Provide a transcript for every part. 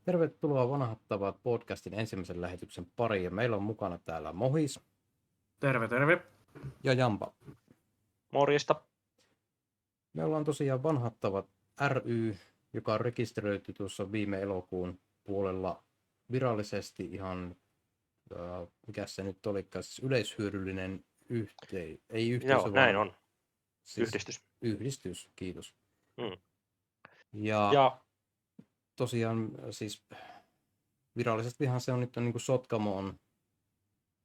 Tervetuloa Vanhattavat podcastin ensimmäisen lähetyksen pariin. Ja meillä on mukana täällä Mohis Terve, terve. ja Jampa. Morjesta. Me ollaan tosiaan Vanhattavat ry, joka on rekisteröity tuossa viime elokuun puolella virallisesti ihan, mikä se nyt olikaan, siis yleishyödyllinen ei yhteisö, Joo, näin vaan on. siis Yhdistys. Yhdistys, kiitos. Mm. Ja tosiaan siis virallisestihan se on nyt niin kuin Sotkamo on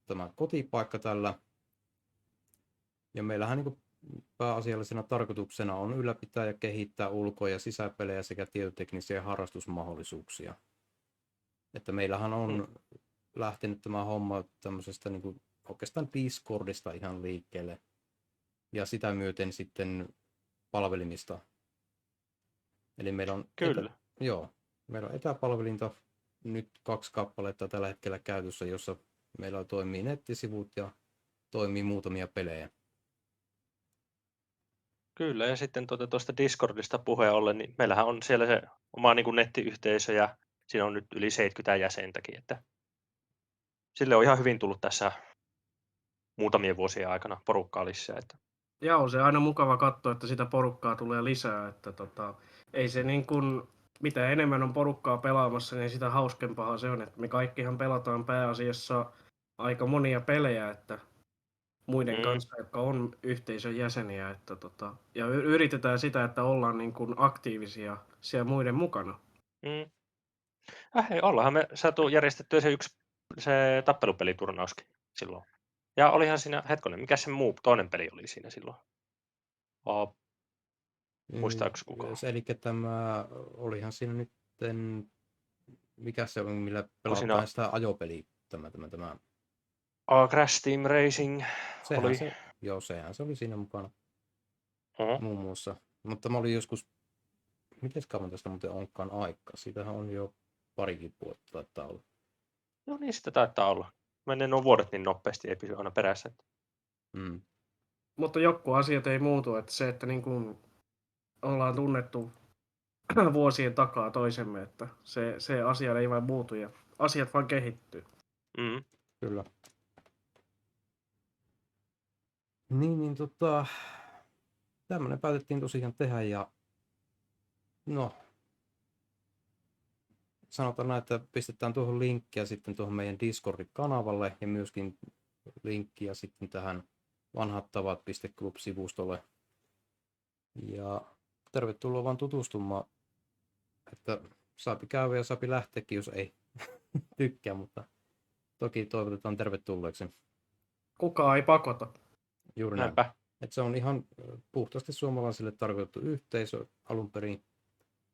tämä kotipaikka tällä. Ja meillähän niin pääasiallisena tarkoituksena on ylläpitää ja kehittää ulko- ja sisäpelejä sekä tietoteknisiä harrastusmahdollisuuksia. Että meillähän on lähtenyt tämä homma tämmöisestä niin kuin oikeastaan Discordista ihan liikkeelle. Ja sitä myöten sitten palvelimista. Eli meillä on, Kyllä. meillä on etäpalvelinta nyt 2 kappaletta tällä hetkellä käytössä, jossa meillä toimii nettisivut ja toimii muutamia pelejä. Kyllä, ja sitten tuosta Discordista puheen ollen, niin meillähän on siellä se oma niin kuin nettiyhteisö, ja siinä on nyt yli 70 jäsentäkin, että sille on ihan hyvin tullut tässä muutamien vuosien aikana porukkaa lisää. Että Ja on se aina mukava katsoa, että sitä porukkaa tulee lisää. Että ei se niin kuin, mitä enemmän on porukkaa pelaamassa, niin sitä hauskempaa se on. Että me kaikkihan pelataan pääasiassa aika monia pelejä, että muiden kanssa, jotka on yhteisön jäseniä. Että ja yritetään sitä, että ollaan niin kuin aktiivisia siellä muiden mukana. Hei, ollaanhan me saatu järjestettyä se tappelupeliturnauskin silloin. Ja olihan siinä, mikä se muu toinen peli oli siinä silloin? Muistaako kukaan? Eli tämä olihan siinä nyt, mikä se on, millä pelataan siinä sitä ajopeliä, tämä. Crash Team Racing oli. Sehän se oli siinä mukana Uh-huh. muun muassa. Mutta mä olin joskus, miten kauan tästä muuten onkaan aikaa? Siitähän on jo parikin vuotta taitaa olla. No niin, sitä taitaa olla. Menee nuo vuodet niin nopeasti, ei pysy aina perässä. Mutta joku asiat ei muutu, että se, että niin kuin ollaan tunnettu vuosien takaa toisemme, että se asia ei vain muutu ja asiat vaan kehittyy. Kyllä. Niin tämmönen päätettiin tosiaan tehdä ja no, sanotaan näin, että pistetään tuohon linkkiä sitten tuohon meidän Discord-kanavalle ja myöskin linkkiä sitten tähän vanhattavat.club-sivustolle. Ja tervetuloa vaan tutustumaan, että saapi käydä ja saapi lähteäkin, jos ei tykkää, mutta toki toivotetaan tervetulleeksi. Kukaan ei pakota. Juuri näin. Että se on ihan puhtaasti suomalaisille tarkoitettu yhteisö alun perin,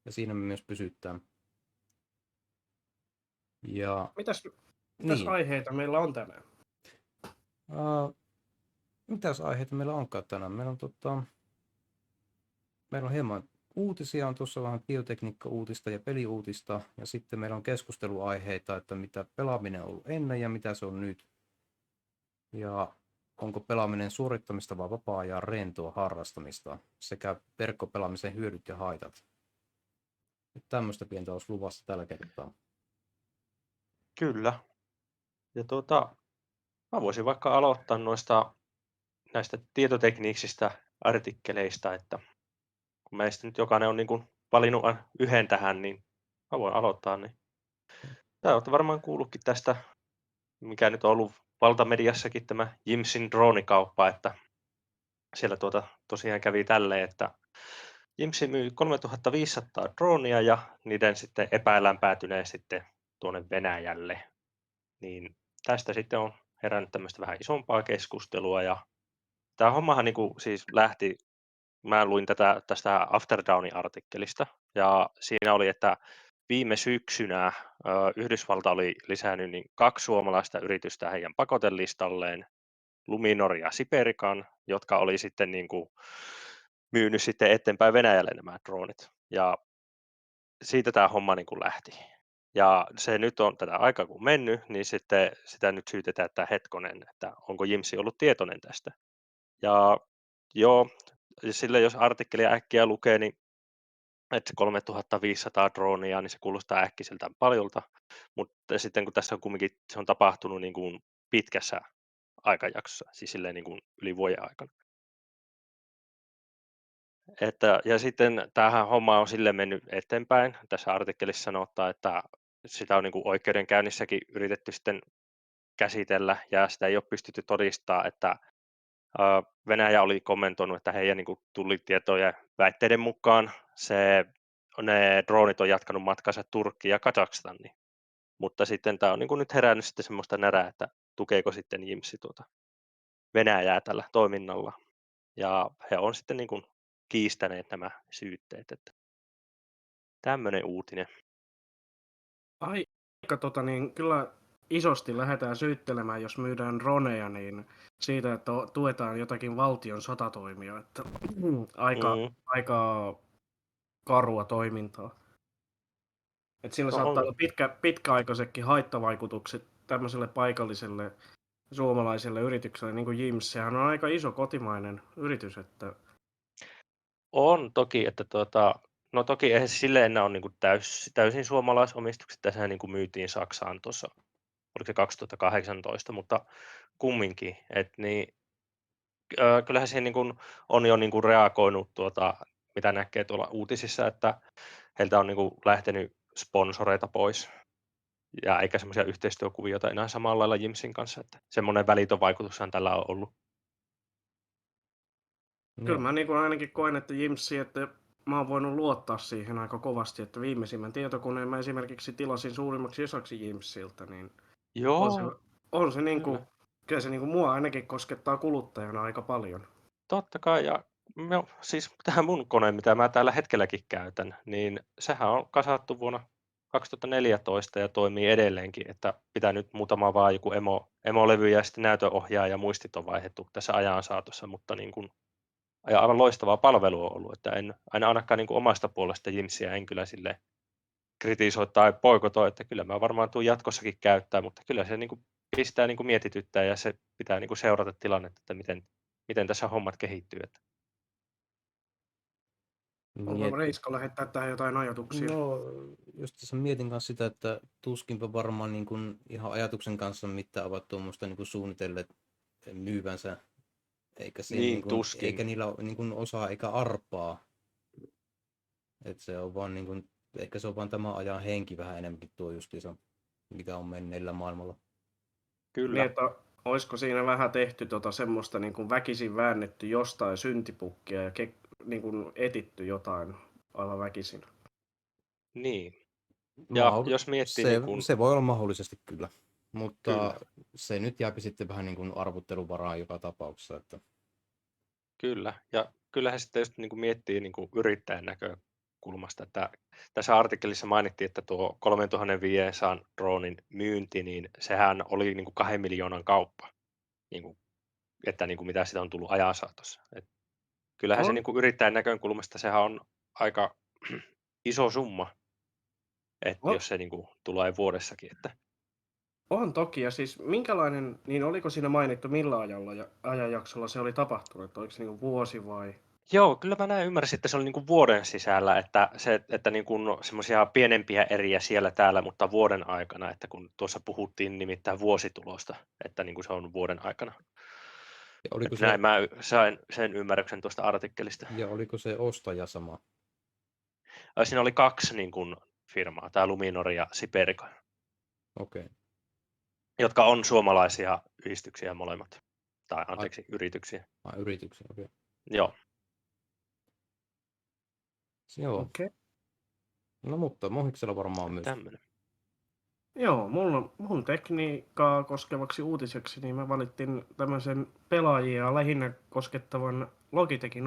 ja siinä me myös pysytään. Ja Mitäs aiheita meillä on tänään? Mitäs aiheita meillä onkaan tänään? Meillä on hieman uutisia, on tuossa vähän biotekniikka-uutista ja peliuutista, ja sitten meillä on keskusteluaiheita, että mitä pelaaminen on ollut ennen ja mitä se on nyt. Ja onko pelaaminen suorittamista vai vapaa-ajan rentoa harrastamista, sekä verkkopelaamisen hyödyt ja haitat. Tämmöistä pientä olisi luvassa tällä kertaa. Kyllä. Ja mä voisin vaikka aloittaa näistä tietotekniiksistä artikkeleista, että kun meistä nyt jokainen on niin kuin valinnut yhden tähän, niin mä voin aloittaa. Niin. Tää olette varmaan kuullutkin tästä, mikä nyt on ollut valtamediassakin, tämä Jimsin droonikauppa, että siellä tosiaan kävi tälleen, että Jimsi myi 3500 droonia ja niiden sitten epäillään päätyneen sitten tuonne Venäjälle. Niin tästä sitten on herännyt tämmöistä vähän isompaa keskustelua ja tämä hommahan niin kuin siis lähti, mä luin tästä After Downin artikkelista ja siinä oli, että viime syksynä Yhdysvalta oli lisännyt niin 2 suomalaista yritystä heidän pakotelistalleen, Luminor ja Siperican, jotka oli sitten niin kuin myynyt sitten eteenpäin Venäjälle nämä droonit. Ja siitä tämä homma niin kuin lähti. Ja se nyt on tätä aikaa kun mennyt, niin sitten sitä nyt syytetään, että hetkonen, että onko Jimsi ollut tietoinen tästä. Ja joo, sille jos artikkelia äkkiä lukee, niin että se 3500 droonia, niin se kuulostaa äkkiseltään paljolta, mutta sitten kun tässä on kumminkin se on tapahtunut niin kuin pitkässä aikajaksossa, siis silleen niin kuin yli vuoden aikana. Ja sitten tämähän homma on silleen mennyt eteenpäin. Tässä artikkelissa sanotaan, että sitä on niin kuin oikeudenkäynnissäkin yritetty sitten käsitellä ja sitä ei ole pystytty todistamaan, että Venäjä oli kommentoinut, että heidän niin kuin tullitietojen väitteiden mukaan ne droonit on jatkanut matkansa Turkkiin ja Kazakstaniin. Mutta sitten tämä on niin kuin nyt herännyt sitten semmoista närää, että tukeeko sitten Jimsi Venäjää tällä toiminnalla. Ja he on sitten niin kuin kiistäneet nämä syytteet. Että tämmöinen uutinen. Aika niin kyllä isosti lähdetään syyttelemään, jos myydään droneja, niin siitä, että tuetaan jotakin valtion sotatoimia. Että aika karua toimintaa. Että sillä No saattaa olla pitkäaikaisetkin haittavaikutukset tämmöiselle paikalliselle suomalaiselle yritykselle, niin kuin Jims. Sehän on aika iso kotimainen yritys. Että On toki, että no toki eihän se silleen enää ole niin kuin täysin suomalaisomistukset. Tässähän niin kuin myytiin Saksaan tuossa, oliko se 2018, mutta kumminkin. Niin, kyllähän siihen niin kuin on jo niin kuin reagoinut, mitä näkee tuolla uutisissa, että heiltä on niin kuin lähtenyt sponsoreita pois. Ja eikä semmoisia yhteistyökuvioita enää samalla lailla Jimsin kanssa. Että semmoinen välitön vaikutushan tällä on ollut. kyllä mä niin kuin ainakin koen, että Jimsi, että mä oon voinut luottaa siihen aika kovasti, että viimeisimmän tietokoneen mä esimerkiksi tilasin suurimmaksi osaksi Jimsiltä, niin Joo, on se niin kuin, kyllä se niin kuin mua ainakin koskettaa kuluttajana aika paljon. totta kai. Ja siis tähän mun koneen, mitä mä täällä hetkelläkin käytän, niin sehän on kasattu vuonna 2014 ja toimii edelleenkin, että pitää nyt muutama vaan joku emolevy ja sitten näytönohjaaja ja muistit on vaihdettu tässä ajan saatossa, mutta niin kuin, ja aivan loistavaa palvelua on ollut, että en aina ainakaan niin kuin omasta puolesta Jimsiä en kyllä sille kritisoi tai poikotoi, että kyllä mä varmaan tuun jatkossakin käyttää, mutta kyllä se niin kuin pistää niin kuin mietityttää ja se pitää niin kuin seurata tilannetta, että miten tässä hommat kehittyy. Että Onko Reisko lähettää tähän jotain ajatuksia? No, just tässä mietin kanssa sitä, että tuskinpa varmaan niin kuin ihan ajatuksen kanssa mitään ovat tuommoista niin kuin suunnitelleet myyvänsä, eikä, siinä, niin, niin kuin, tuskin. eikä niillä ole niin kuin osaa eikä arpaa. Että se on vaan niin kuin, ehkä se on vaan tämän ajan henki vähän enemmänkin tuo justiinsa, mitä on menneillä maailmalla. Kyllä. Niin, että olisiko siinä vähän tehty semmoista niin kuin väkisin väännetty jostain syntipukkia ja niin kuin etitty jotain aivan väkisin. Niin. Ja jos miettii... Se voi olla mahdollisesti kyllä, mutta Kyllä. se nyt jääpi sitten vähän niin kuin arvotteluvaraan joka tapauksessa. Että... Kyllä, ja kyllähän sitten just niin kuin miettii niin kuin yrittäjän näkökulmasta, että tässä artikkelissa mainittiin, että tuo 3500 droonin myynti, niin sehän oli niin kuin 2 miljoonan kauppa, niin kuin, että niin kuin mitä sitä on tullut ajan saatossa. Et kyllähän se niin kuin yrittäjän näkökulmasta sehän on aika iso summa, että jos se niin kuin tulee vuodessakin. Että... On toki, ja siis minkälainen, niin oliko siinä mainittu millä ajanjaksolla se oli tapahtunut, että oliko se niin vuosi vai? Joo, kyllä mä näin ymmärsin, että se oli niin kuin vuoden sisällä, että niin kuin semmoisia pienempiä eriä siellä täällä, mutta vuoden aikana, että kun tuossa puhuttiin nimittäin vuositulosta, että niin kuin se on vuoden aikana. Ja oliko näin mä sain sen ymmärryksen tuosta artikkelista. Ja oliko se ostaja sama? Siinä oli 2 niin kuin firmaa, tämä Luminor ja Siperica, Okei. jotka on suomalaisia yhdistyksiä molemmat, tai anteeksi, yrityksiä. Yrityksiä, okei. Joo. Joo. Okei. No mutta Mohiksella varmaan myös. Tämmöinen. Joo, mun tekniikkaa koskevaksi uutiseksi, niin mä valittiin tämmöisen pelaajia lähinnä koskettavan Logitechin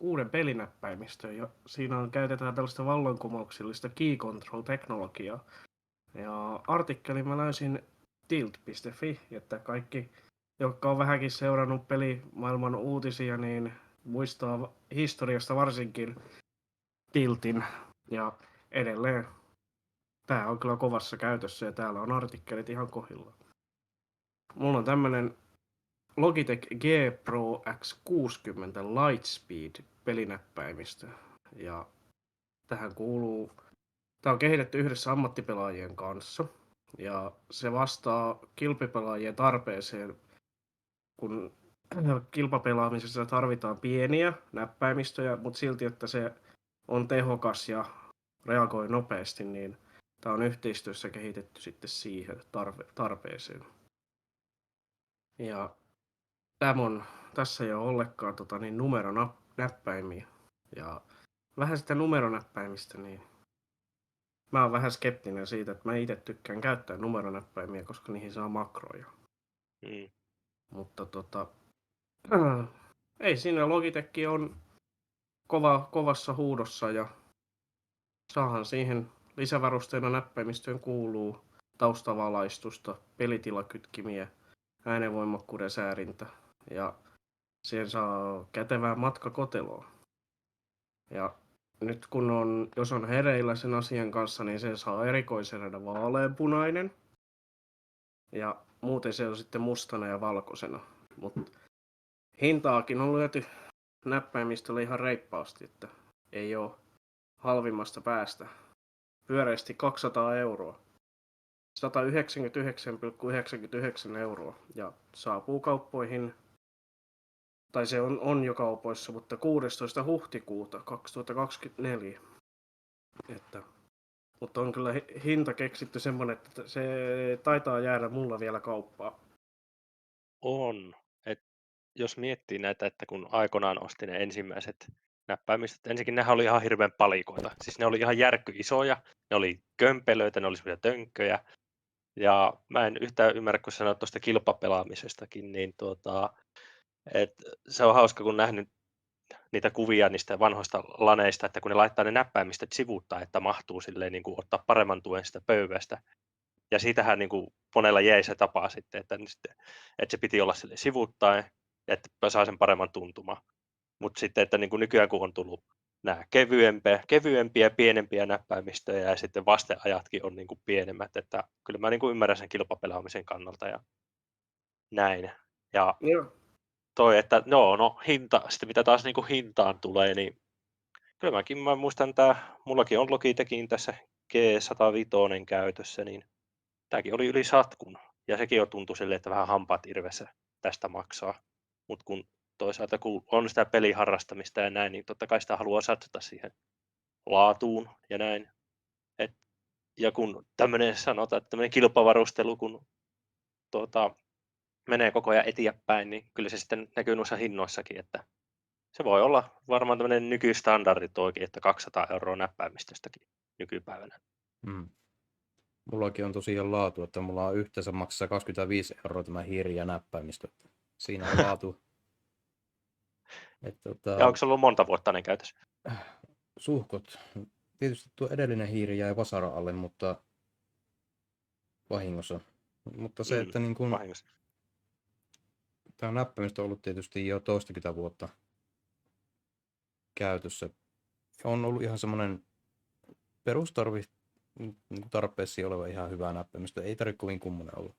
uuden pelinäppäimistön, ja siinä käytetään tällaista vallankumouksellista key control-teknologiaa. Ja artikkelin mä löysin tilt.fi, että kaikki, jotka on vähänkin seurannut pelimaailman uutisia, niin muistaa historiasta varsinkin Tiltin, ja edelleen tää on kyllä kovassa käytössä ja täällä on artikkelit ihan kohdillaan. Mulla on tämmönen Logitech G Pro X60 Lightspeed pelinäppäimistö. Ja tähän kuuluu, tämä on kehitetty yhdessä ammattipelaajien kanssa ja se vastaa kilpapelaajien tarpeeseen, kun kilpapelaamisessa tarvitaan pieniä näppäimistöjä, mutta silti, että se on tehokas ja reagoi nopeasti, niin tämä on yhteistyössä kehitetty sitten siihen tarpeeseen. Ja tässä ei ole ollenkaan numeronäppäimiä. Ja vähän sitä numeronäppäimistä, niin mä oon vähän skeptinen siitä, että mä itse tykkään käyttää numeronäppäimiä, koska niihin saa makroja. Mutta ei siinä, Logitech on kovassa huudossa ja saahan siihen lisävarusteena näppäimistöön kuuluu taustavalaistusta, pelitilakytkimiä, äänenvoimakkuuden säärintä ja siihen saa kätevää matkakoteloa. Ja nyt jos on hereillä sen asian kanssa, niin se saa erikoiserädä vaaleanpunainen ja muuten se on sitten mustana ja valkoisena. Mutta hintaakin on lyöty näppäimistölle ihan reippaasti, että ei ole halvimmasta päästä. Pyöreästi 200 euroa. 199,99 euroa ja saapuu kauppoihin, tai se on jo kaupoissa, mutta 16. huhtikuuta 2024. Mutta on kyllä hinta keksitty semmoinen, että se taitaa jäädä mulla vielä kauppaan. On. Jos miettii näitä, että kun aikoinaan ostin ne ensimmäiset näppäimistöt, ensinnäkin nehän oli ihan hirveän palikoita. Siis ne oli ihan järkkyisoja, ne oli kömpelöitä, ne oli semmoisia tönkköjä. Ja mä en yhtään ymmärrä, kun sanoit tuosta kilpapelaamisestakin, niin se on hauska, kun nähnyt niitä kuvia niistä vanhoista laneista, että kun ne laittaa ne näppäimistöt sivuuttaa, että mahtuu silleen niin kuin ottaa paremman tuen sitä pöydästä. Ja siitähän niin kuin monella jäi se tapa sitten, että se piti olla sille sivuuttaen, että saa sen paremman tuntumaan. Mutta sitten, että niin kuin nykyään kun on tullut nämä kevyempiä, pienempiä näppäimistöjä ja sitten vasteajatkin on niin kuin pienemmät, että kyllä mä niin kuin ymmärrän sen kilpapelaamisen kannalta ja näin. Ja että hinta, sitten mitä taas niin kuin hintaan tulee, niin kyllä mä muistan, mullakin on Logitechin tässä G105 käytössä, niin tämäkin oli yli 100 ja sekin jo tuntui silleen, että vähän hampaat irvessä tästä maksaa. Mutta kun toisaalta kun on sitä peliharrastamista ja näin, niin totta kai sitä haluaa satsata siihen laatuun ja näin. Ja kun tämmöinen kilpavarustelu, kun menee koko ajan eteenpäin, niin kyllä se sitten näkyy noissa hinnoissakin, että se voi olla varmaan tämmöinen nykystandardi toikin, että 200 euroa näppäimistöstäkin nykypäivänä. Mullakin on tosiaan laatu, että mulla on yhteensä maksaa 25 euroa tämä hiiri ja näppäimistö. Siinä on laatu. Ja onko se ollut monta vuotta ne käytössä? Suhkot. Tietysti tuo edellinen hiiri jäi vasara alle, mutta vahingossa. Mutta se, että niin kun, tämä näppäimistö on ollut tietysti jo toistakymmentä vuotta käytössä. On ollut ihan semmoinen tarpeessa oleva ihan hyvä näppäimistö. Ei tarvitse kovin kummonen olla.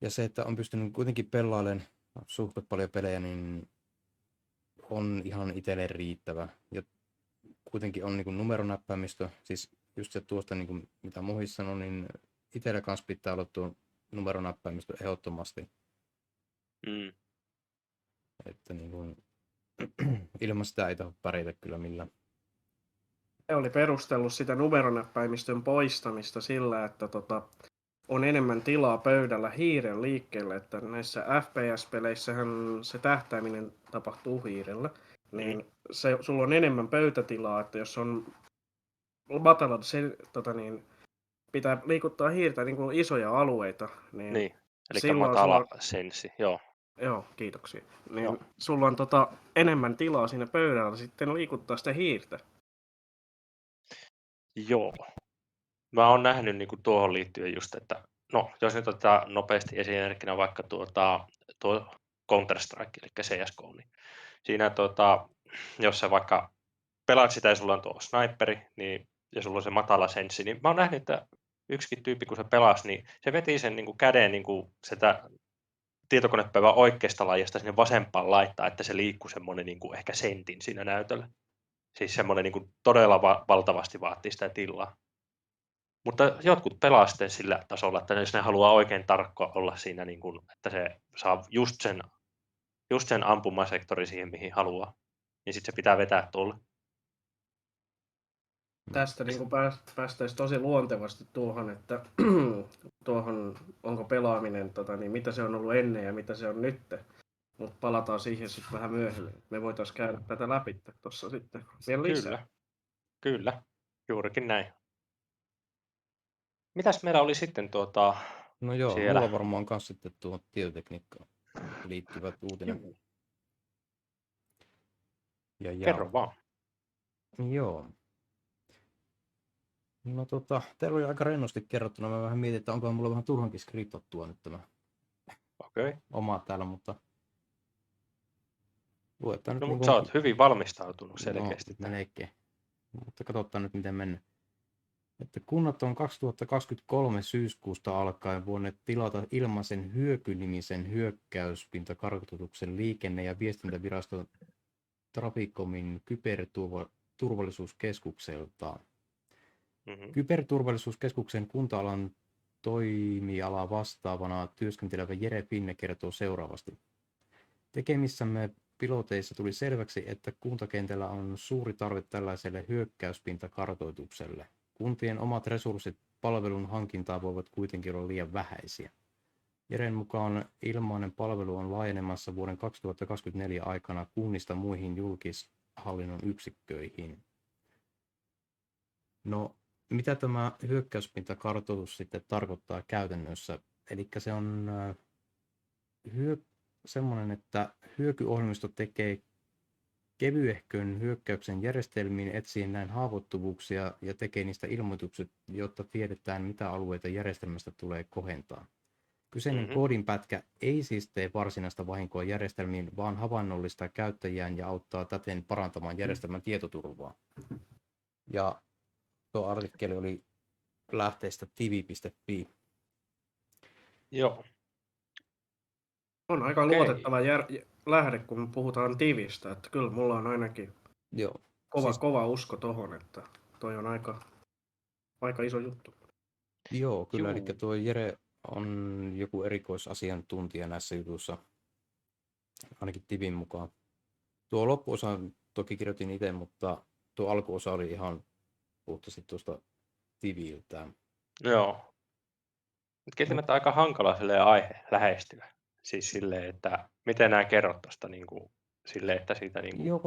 Ja se, että on pystynyt kuitenkin pelailemaan suhkot paljon pelejä, niin on ihan itselle riittävä. Ja kuitenkin on niin kuin numeronäppäimistö, siis just se tuosta, niin kuin mitä Mohis sanoi, niin itsellä kanssa pitää olla tuo numeronäppäimistö ehdottomasti. Että niin kuin, ilman sitä ei tahdo pärjätä kyllä millään. He oli perustellut sitä numeronäppäimistön poistamista sillä, että on enemmän tilaa pöydällä hiiren liikkeelle, että näissä FPS-peleissähän se tähtääminen tapahtuu hiirellä, niin sulla on enemmän pöytätilaa, että jos on matala, pitää liikuttaa hiirtä niin kuin isoja alueita. Niin, eli matala senssi, joo. Joo, kiitoksia. Niin sulla on enemmän tilaa siinä pöydällä sitten liikuttaa sitä hiirtä. Joo. Mä oon nähnyt niin kuin tuohon liittyen just, että jos nyt otetaan nopeasti esimerkkinä vaikka tuo Counter-Strike, eli CS:GO, niin siinä jos sä vaikka pelaat sitä ja sulla on tuo sniperi, niin, ja sulla on se matala senssi, niin mä oon nähnyt, että yksikin tyyppi, kun se pelasi, niin se veti sen niin kuin käden niin kuin sitä tietokonepäivän oikeasta laajasta sinne vasempaan laittaa, että se liikkuu semmoinen niin kuin ehkä sentin siinä näytöllä. Siis semmoinen niin kuin todella valtavasti vaatii sitä tilaa. Mutta jotkut pelaa sitten sillä tasolla, että jos ne haluaa oikein tarkka olla siinä, niin kuin, että se saa just sen ampumasektori siihen, mihin haluaa, niin sitten se pitää vetää tuolle. Tästä niin päästäisiin tosi luontevasti tuohon, että tuohon onko pelaaminen, niin mitä se on ollut ennen ja mitä se on nyt. Mutta palataan siihen sitten vähän myöhemmin. Me voitaisiin käydä tätä läpi tuossa sitten vielä lisää. Kyllä, juurikin näin. Mitäs meillä oli sitten No joo, siellä? mulla varmaan myös sitten tuohon tietotekniikkaan liittyvät uutinen. Kerro vaan. Joo. No teillä oli aika rennosti kerrottuna. Mä vähän mietin, että onko mulla vähän turhankin skriptattua nyt tämä oma täällä, mutta luetaan No nyt mutta sä oot hyvin valmistautunut selkeästi. No, melkein. Mutta katsotaan nyt miten mennään. Että kunnat on 2023 syyskuusta alkaen voineet tilata ilmaisen hyökynimisen hyökkäyspintakartoituksen liikenne- ja viestintävirasto Traficomin kyberturvallisuuskeskukselta. Kyberturvallisuuskeskuksen kunta-alan toimiala vastaavana työskentelevä Jere Finne kertoo seuraavasti. Tekemissämme piloteissa tuli selväksi, että kuntakentällä on suuri tarve tällaiselle hyökkäyspintakartoitukselle. Kuntien omat resurssit palvelun hankintaan voivat kuitenkin olla liian vähäisiä. Jeren mukaan ilmainen palvelu on laajenemassa vuoden 2024 aikana kunnista muihin julkishallinnon yksikköihin. No, mitä tämä hyökkäyspintakartoitus sitten tarkoittaa käytännössä? Eli se on semmoinen, että hyökyohjelmisto tekee kevyehkön hyökkäyksen järjestelmiin, etsii näin haavoittuvuuksia ja tekee niistä ilmoitukset, jotta tiedetään, mitä alueita järjestelmästä tulee kohentaa. Kyseinen koodinpätkä ei siis tee varsinaista vahinkoa järjestelmiin, vaan havainnollistaa käyttäjiään ja auttaa täten parantamaan järjestelmän tietoturvaa. Ja tuo artikkeli oli lähteestä tivi.fi. Joo. On aika luotettava lähde, kun puhutaan tivistä. Että kyllä mulla on ainakin kova usko tohon, että toi on aika iso juttu. Joo, kyllä. Eli tuo Jere on joku erikoisasiantuntija näissä jutuissa, ainakin tivin mukaan. Tuo loppuosa toki kirjoitin itse, mutta tuo alkuosa oli ihan puhtaasti tuosta tiviltään. Joo. Kieltämättä aika hankala aihe lähestyä. Siis silleen, että miten nämä kerrot tuosta niin kuin, silleen, että siitä niin kuin,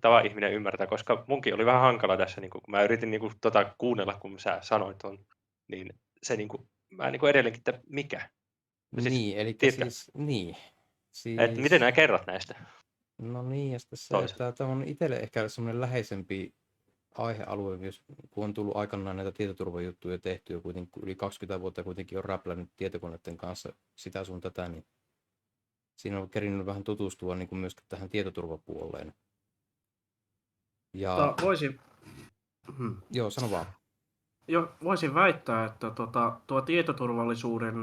tavan ihminen ymmärtää, koska munkin oli vähän hankala tässä, niin kuin, kun mä yritin niin kuin, kuunnella, kun sä sanoit ton, niin se niin kuin, mä niin kuin edelleenkin, että mikä? Niin, eli siis, että miten nämä kerrot näistä? No niin, ja sitten se, että tämä on itselle ehkä semmoinen läheisempi aihealue, kun on tullut aikanaan näitä tietoturvajuttuja tehtyä kuitenkin yli 20 vuotta kuitenkin on räplännyt tietokoneiden kanssa sitä sun tätä, niin siinä on kerinyt vähän tutustua niin kuin myöskin tähän tietoturvapuoleen. Ja Joo, sano vaan. Voisin väittää, että tuo tietoturvallisuuden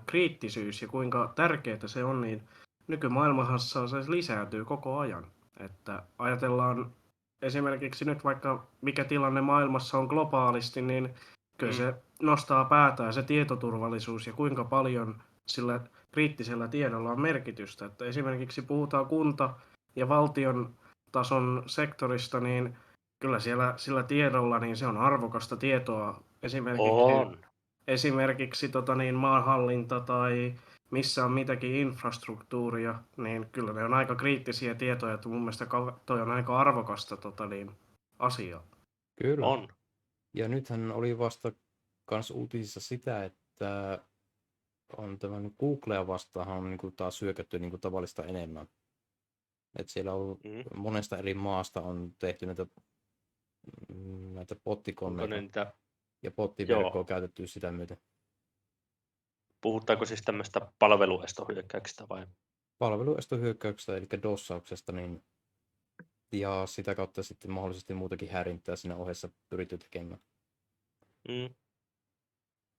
kriittisyys ja kuinka tärkeää se on, niin nykymaailmassa se lisääntyy koko ajan. Että ajatellaan esimerkiksi nyt vaikka mikä tilanne maailmassa on globaalisti, niin kyllä se nostaa päätään se tietoturvallisuus ja kuinka paljon sillä kriittisellä tiedolla on merkitystä. Että esimerkiksi puhutaan kunta- ja valtion tason sektorista, niin kyllä siellä sillä tiedolla niin se on arvokasta tietoa. Esimerkiksi maanhallinta tai missä on mitäkin infrastruktuuria, niin kyllä ne on aika kriittisiä tietoja, että mun mielestä toi on aika arvokasta asiaa. Kyllä. On. Ja nythän oli vasta kans uutisissa sitä, että on tämän Googlea vastaan on niin kuin taas hyökätty niin kuin tavallista enemmän. Et siellä on monesta eri maasta on tehty näitä bottikoneita ja bottiverkkoa käytetty sitä myöten. Puhutaanko siis tämmöistä palveluestohyökkäyksestä vai? Palveluestohyökkäyksestä, eli DOSauksesta, niin ja sitä kautta sitten mahdollisesti muutakin häirintää siinä ohessa pyritty tekemään.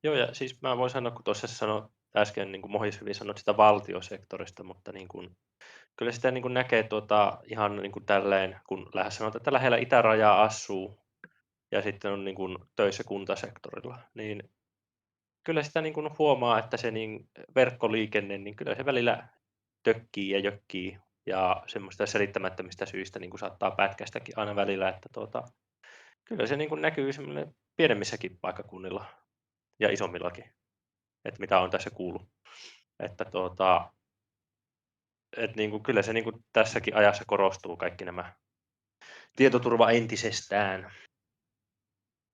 Joo, ja siis mä voin sanoa, kun tuossa sanoin äsken, niin kuin Mohis hyvin sanoi sitä valtiosektorista, mutta niin kuin, kyllä sitä niin kuin näkee ihan niin kuin tälleen, kun lähes sanotaan, että lähellä itärajaa asuu ja sitten on niin kuin töissä kuntasektorilla, niin kyllä sitä niin kuin huomaa, että se verkkoliikenne, niin kyllä se välillä tökkii ja jökkii ja semmoista selittämättömistä syistä niin kuin saattaa pätkästäkin aina välillä, että kyllä se niin kuin näkyy semmoinen pienemmissäkin paikkakunnilla ja isommillakin, että mitä on tässä kuullut. Että niin kuin, kyllä se niin kuin tässäkin ajassa korostuu kaikki nämä tietoturva entisestään.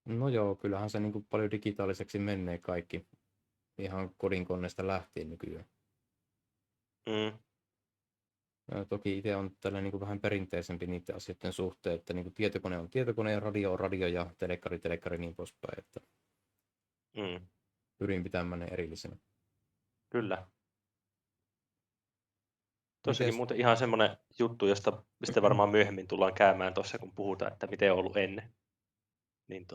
No joo, kyllähän se niin kuin paljon digitaaliseksi menee kaikki ihan kodinkoneesta lähtien nykyään. Mm, Ja toki itse on tällä niin kuin vähän perinteisempi niiden asioiden suhteen, että niin kuin tietokone on tietokone ja radio on radio ja telekkari niin poispäin, että pyrin pitämään ne erillisenä. kyllä. Tuossakin Mites? muuten ihan semmoinen juttu, josta sitten varmaan myöhemmin tullaan käymään tuossa, kun puhutaan, että miten on ollut ennen. Niin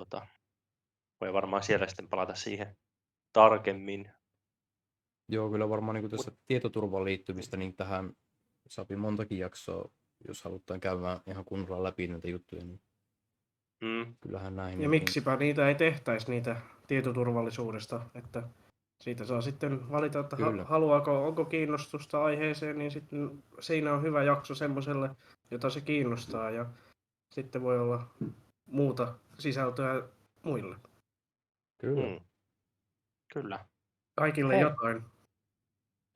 voi varmaan siellä sitten palata siihen tarkemmin. Joo, kyllä varmaan niin kuin tässä tietoturvaan liittymistä, niin tähän saapi montakin jaksoa, jos halutaan käydä ihan kunnolla läpi näitä juttuja, niin kyllähän näihin. Ja miksipä niitä ei tehtäisi niitä tietoturvallisuudesta, että siitä saa sitten valita, että haluaako, onko kiinnostusta aiheeseen, niin sitten siinä on hyvä jakso semmoiselle, jota se kiinnostaa ja sitten voi olla muuta sisältöä muille. Kyllä. Kyllä. Kaikille jotain.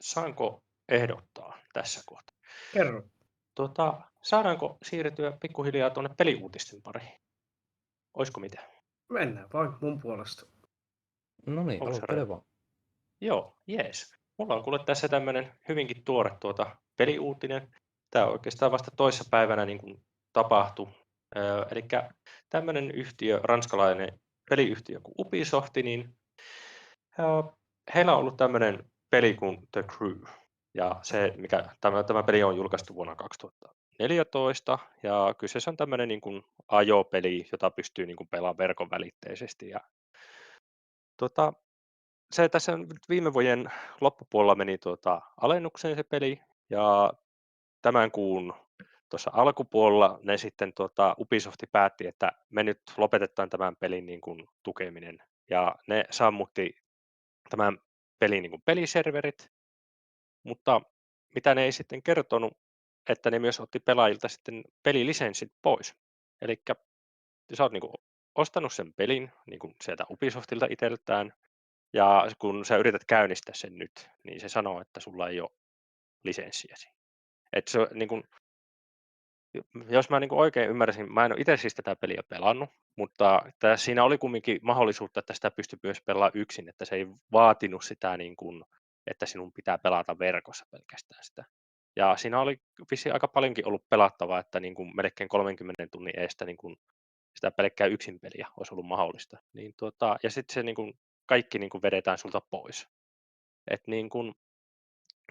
Saanko ehdottaa tässä kohtaa? Kerro. Saadaanko siirtyä pikkuhiljaa tuonne peliuutisten pariin? Olisiko mitään? Mennään vain mun puolesta. No niin, aloittele vaan. Joo, jees. Mulla on kuule tässä tämmöinen hyvinkin tuore peliuutinen. Tämä oikeastaan vasta toissapäivänä niin kuin tapahtui. Eli tämmöinen yhtiö, ranskalainen peliyhtiö kuin Ubisoft, niin heillä on ollut tämmöinen peli kuin The Crew. Ja tämä peli on julkaistu vuonna 2014, ja kyseessä on tämmöinen niin kuin ajopeli, jota pystyy niin kuin pelaamaan verkon välitteisesti. Ja se tässä viime vuoden loppupuolella meni alennukseen se peli, ja tämän kuun tuossa alkupuolella ne sitten Ubisofti päätti, että me nyt lopetetaan tämän pelin niin kuin tukeminen, ja ne sammutti tämän pelin niin kuin peliserverit, mutta mitä ne ei sitten kertonut, että ne myös otti pelaajilta sitten pelilisenssit pois. Eli sä oot niin kuin ostanut sen pelin niin kuin sieltä Ubisoftilta itseltään, ja kun sä yrität käynnistää sen nyt, niin se sanoo, että sulla ei ole lisenssiä siihen. Se, niin kun, jos mä niin kun oikein ymmärsin, mä en ole itse siis tätä peliä pelannut, mutta siinä oli kumminkin mahdollisuutta, että sitä pystyy myös pelaamaan yksin, että se ei vaatinut sitä, niin kun, että sinun pitää pelata verkossa pelkästään sitä. Ja siinä oli vissiin aika paljonkin ollut pelattavaa, että niin kun melkein 30 tunnin eestä niin kun sitä pelkkää yksin peliä olisi ollut mahdollista. Niin ja sitten se niin kun, kaikki niin kun vedetään sulta pois. Niin kun,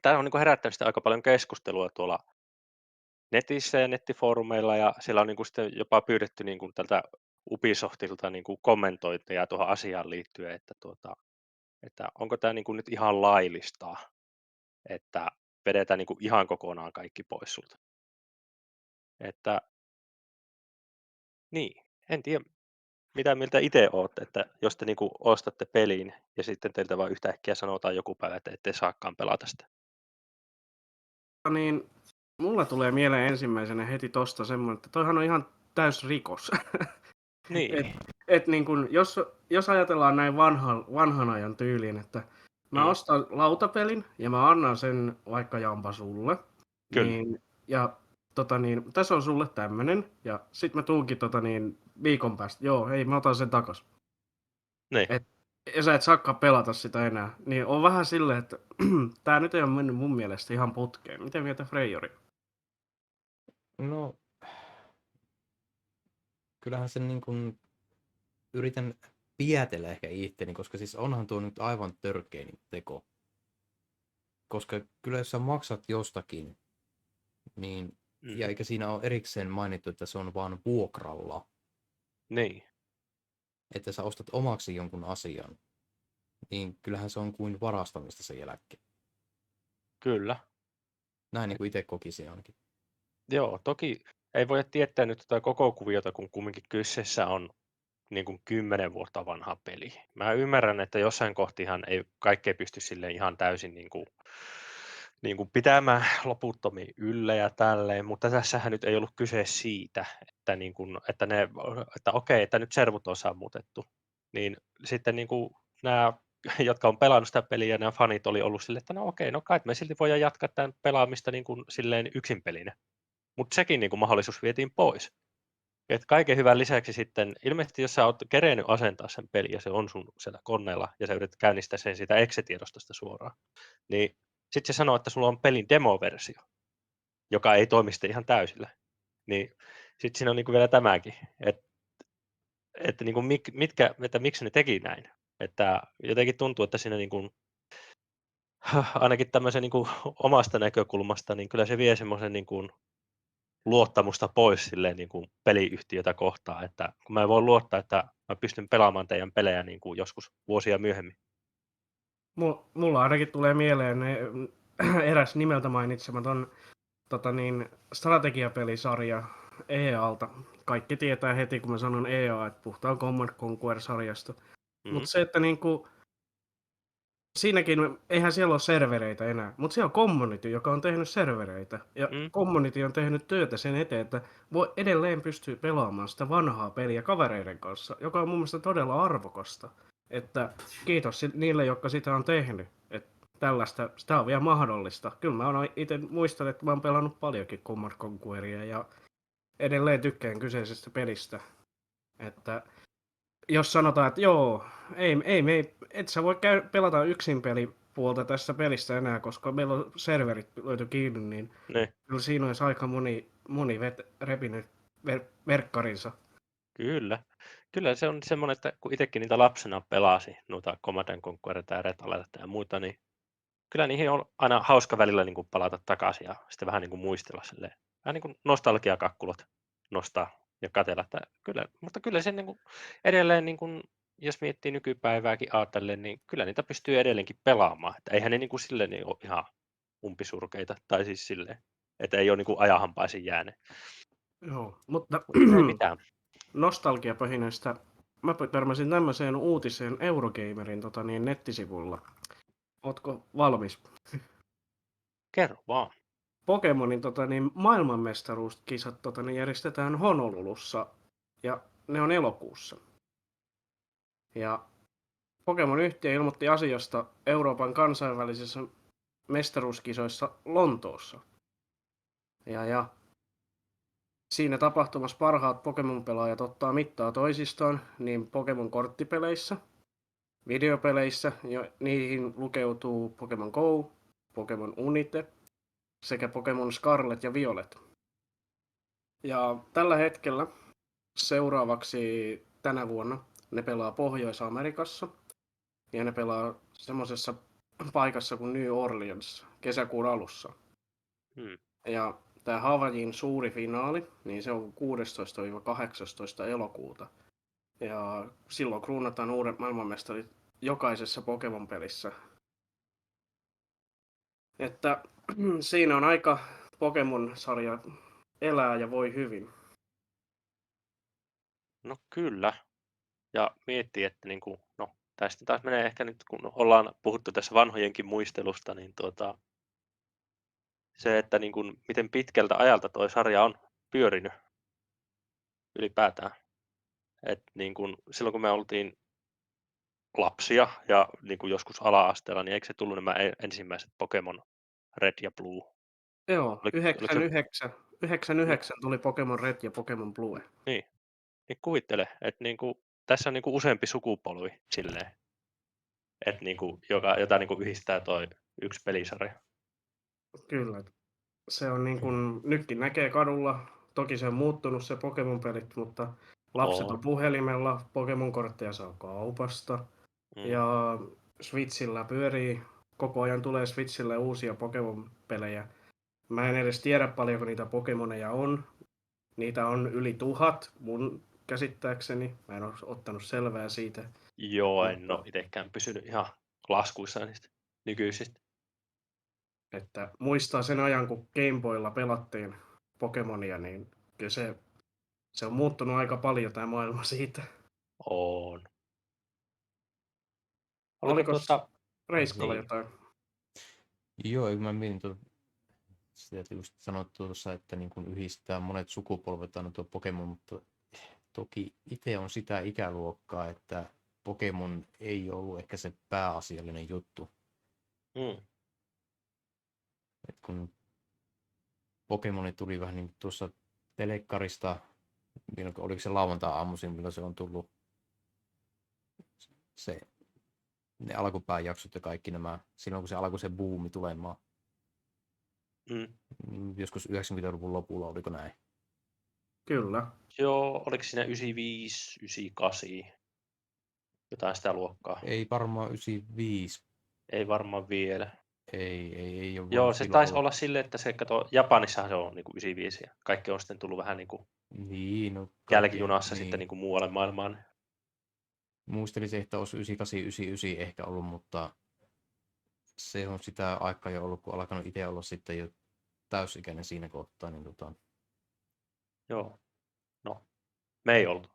tämä on niin kun herättänyt sitä aika paljon keskustelua tuolla netissä ja nettifoorumeilla, ja siellä on niin kun sitten jopa pyydetty niin kun tältä Ubisoftilta niin kun kommentointeja tuohon asiaan liittyen, että onko tämä niin kun nyt ihan laillista, että vedetään niin kun ihan kokonaan kaikki pois sulta. Että niin, en tiedä mitä mieltä itse olette, että jos te niin kun ostatte peliin ja sitten teiltä vaan yhtäkkiä sanotaan joku päivä, että ette saakaan pelata sitä. Niin, mulla tulee mieleen ensimmäisenä heti tosta semmoinen, että toihan on ihan täys rikos. Niin. Niin kun, jos ajatellaan näin vanhan ajan tyyliin, että mä ostan lautapelin ja mä annan sen vaikka Jampa sulle. Kyllä. Niin, ja tässä on sulle tämmönen, ja sit mä tuunkin viikon päästä, joo, hei, mä otan sen takas. Niin. Ja sä et saakaan pelata sitä enää. Niin on vähän silleen, että tää nyt ei ole mennyt mun mielestä ihan putkeen. Miten mieltä Freijori? No, kyllähän sen niin kuin yritän pietellä ehkä itteni, koska siis onhan tuo nyt aivan törkeä teko. Koska kyllä jos sä maksat jostakin, niin ja eikä siinä ole erikseen mainittu, että se on vaan vuokralla. Niin. Että sä ostat omaksi jonkun asian, niin kyllähän se on kuin varastamista sen jälkeen. Kyllä. Näin niin kuin itse kokisin ainakin. Joo, toki ei voi tietää nyt tätä koko kuviota, kun kumminkin kyseessä on niin kuin 10 vuotta vanha peli. Mä ymmärrän, että jossain kohtihan ei kaikkea pysty sille ihan täysin niin kuin pitämään loputtomiin yllä ja tälleen, mutta tässähän nyt ei ollut kyse siitä, että, niin kuin, että okei, että nyt servut on sammutettu. Niin sitten niin kuin nämä, jotka on pelannut sitä peliä, nämä fanit oli ollut silleen, että no okei, no kai me silti voidaan jatkaa tämän pelaamista niin kuin silleen yksin pelinä. Mutta sekin niin kuin mahdollisuus vietiin pois. Et kaiken hyvän lisäksi sitten, ilmeisesti jos sä oot kerennyt asentaa sen pelin ja se on sun siellä koneella ja sä yrität käynnistää sen siitä exe-tiedostosta suoraan, niin sitten se sanoo, että sulla on pelin demoversio, joka ei toimi sitten ihan täysillä. Niin sitten siinä on niinku vielä tämäkin, että niinku että miksi ne teki näin. Että jotenkin tuntuu, että siinä niinku, ainakin tämmöisen niinku omasta näkökulmasta, niin kyllä se vie semmoisen niinku luottamusta pois silleen niin kuin peliyhtiötä kohtaan, että kun mä voin luottaa, että mä pystyn pelaamaan teidän pelejä niin kuin joskus vuosia myöhemmin. Mulla ainakin tulee mieleen eräs nimeltä mainitsematon strategiapelisarja EA:lta. Kaikki tietää heti, kun mä sanon EA, että puhutaan Command Conquer-sarjasta. Mutta se, että niinku, siinäkin, eihän siellä ole servereitä enää, mutta siellä on community, joka on tehnyt servereitä. Ja community on tehnyt työtä sen eteen, että voi edelleen pystyä pelaamaan sitä vanhaa peliä kavereiden kanssa, joka on mun mielestä todella arvokasta. Että kiitos niille, jotka sitä on tehnyt. Että tällaista, sitä on vielä mahdollista. Kyllä mä itse muistan, että mä oon pelannut paljonkin Command Conqueria ja edelleen tykkään kyseisestä pelistä. Että jos sanotaan, että joo, et sä voi pelata yksin pelipuolta tässä pelistä enää, koska meillä on serverit löyty kiinni, niin kyllä siinä olisi aika moni repinyt verkkarinsa. Kyllä se on semmoinen, että kun itsekin niitä lapsena pelasi, noita Command Conquerita ja Red Alerta ja muita, niin kyllä niihin on aina hauska välillä niin kuin palata takaisin ja sitten vähän niin kuin muistella silleen. Vähän niin kuin nostalgiakakkulot nostaa ja katsella. Mutta kyllä se niin kuin edelleen, niin kuin, jos miettii nykypäivääkin ajatellen, niin kyllä niitä pystyy edelleenkin pelaamaan. Että eihän ne niin kuin silleen niin ole ihan umpisurkeita. Tai siis silleen, että ei ole niin kuin ajahampaisin jääne. Joo, mutta ei mitään. Nostalgiapöhinöistä mä törmäsin tämmöiseen uutiseen Eurogamerin nettisivulla. Ootko valmis? Kerro vaan. Pokemonin maailmanmestaruuskisat järjestetään Honolulussa ja ne on elokuussa. Ja Pokemon-yhtiö ilmoitti asiasta Euroopan kansainvälisissä mestaruuskisoissa Lontoossa. Ja siinä tapahtumassa parhaat Pokemon-pelaajat ottaa mittaa toisistaan niin Pokemon-korttipeleissä, videopeleissä, ja niihin lukeutuu Pokemon Go, Pokemon Unite sekä Pokemon Scarlet ja Violet. Ja tällä hetkellä seuraavaksi tänä vuonna ne pelaa Pohjois-Amerikassa ja ne pelaa semmoisessa paikassa kuin New Orleans kesäkuun alussa. Ja tämä Havaijin suuri finaali, niin se on 16-18 elokuuta. Ja silloin kruunataan uudet maailmanmestarit jokaisessa Pokemon-pelissä. Että siinä on aika Pokemon-sarja elää ja voi hyvin. No kyllä. Ja miettii, että niin kuin, no, tästä taas menee ehkä nyt, kun ollaan puhuttu tässä vanhojenkin muistelusta, niin se, että niin kuin, miten pitkältä ajalta tuo sarja on pyörinyt ylipäätään. Et niin kuin, silloin kun me oltiin lapsia ja niin kuin joskus ala-asteella, niin eikö se tullut nämä ensimmäiset Pokemon Red ja Blue? Joo, 99 tuli Pokemon Red ja Pokemon Blue. Niin kuvittele, että niin kuin, tässä on niin kuin useampi sukupolvi silleen, että niin kuin, jota niin kuin yhdistää toi yksi pelisarja. Kyllä. Se on niin kuin, nytkin näkee kadulla, toki se on muuttunut se Pokemon-pelit, mutta lapset on puhelimella, Pokemon-kortteja saa kaupasta. Ja Switchillä pyörii, koko ajan tulee Switchille uusia Pokemon-pelejä. Mä en edes tiedä paljonko niitä Pokemoneja on. Niitä on yli 1000 mun käsittääkseni. Mä en ole ottanut selvää siitä. Joo, en ole itsekään pysynyt ihan laskuissa niistä nykyisistä. Että muistaa sen ajan, kun Game Boylla pelattiin Pokemonia, niin kyllä se on muuttunut aika paljon tämä maailma siitä. On. Oliko Tuota, Reiskolla niin. jotain? Joo, mä mietin sitä just sanoit tuossa, että niin kun yhdistää monet sukupolvet aina tuo Pokemon, mutta toki itse on sitä ikäluokkaa, että Pokemon ei ollut ehkä se pääasiallinen juttu. Et kun Pokemoni tuli vähän niin tuossa telekkarista, oliko se lauantai-aamuisin, milloin se on tullut ne alkupääjaksot ja kaikki nämä, silloin kun se alkoi se buumi tulemaan. Joskus 90-luvun lopulla, oliko näin? Kyllä. Joo, oliko siinä 95, 98? Jotain sitä luokkaa. Ei varmaan 95. Ei varmaan vielä. Ei ole Joo, se silloin taisi ollut. olla silleen, että se Japanissahan se on niin kuin 95 ja kaikki on sitten tullut vähän niin kuin Niin, no, jälkijunassa niin. sitten niin kuin muualle maailmaan. Muistelisin, että olisi 98, 99 ehkä ollut, mutta se on sitä aikaa jo ollut, kun alkanut itse olla sitten jo täysikäinen siinä kohtaa. Niin Joo. No, me ei oltu.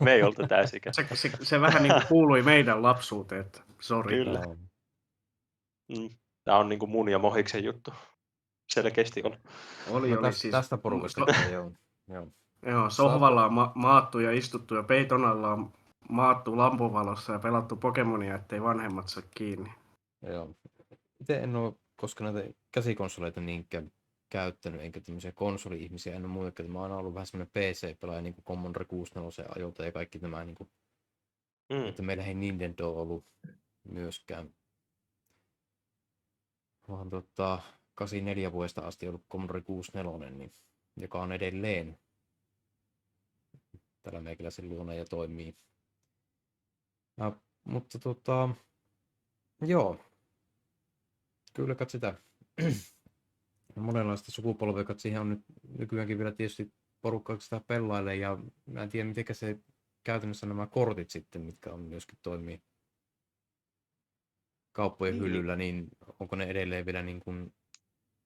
Me ei oltu täysikäisiä. Se vähän niin kuin kuului meidän lapsuuteen, että sori. Kyllä. Tämä on niin kuin mun ja Mohiksen juttu. Selkeästi on. Oli siis. Tästä porukasta joo. Joo, sohvalla on maattu ja istuttu ja peiton alla on maattu lampuvalossa ja pelattu Pokemonia, ettei vanhemmat saa kiinni. Joo. Itse en ole koskaan näitä käsikonsoleita niinkään käyttänyt, enkä tämmöisiä konsoli-ihmisiä, en ole muuta, mä oon ollut vähän semmoinen PC-pelaaja, niin kuin Commodore 64 ajolta ja kaikki tämä, niin kuin, että meillä ei Nintendo ollut myöskään, vaan 84 vuodesta asti ollut Commodore 64, niin, joka on edelleen tällä meikäläisen luona ja toimii. Mutta joo, kyllä kat sitä monenlaista sukupolvea, kat siihen on nyt nykyäänkin vielä tietysti porukkaa sitä pelailee, ja mä en tiedä miten se käytännössä nämä kortit sitten, mitkä on myöskin toimii kauppojen hyllyllä, niin onko ne edelleen vielä niin kuin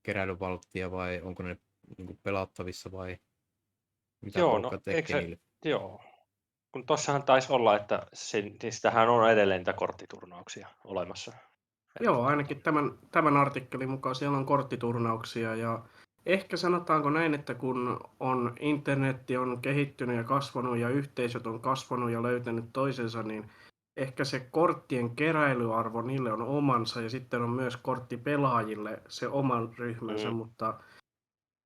keräilyvalttia vai onko ne niin kuin pelattavissa vai mitä porukka tekee niille? Joo, kun tossahan taisi olla, että sitähän on edelleen niitä korttiturnauksia olemassa. Joo, ainakin tämän artikkelin mukaan siellä on korttiturnauksia ja ehkä sanotaanko näin, että kun internetti on kehittynyt ja kasvanut ja yhteisöt on kasvanut ja löytänyt toisensa, niin ehkä se korttien keräilyarvo niille on omansa ja sitten on myös korttipelaajille se oman ryhmänsä, mutta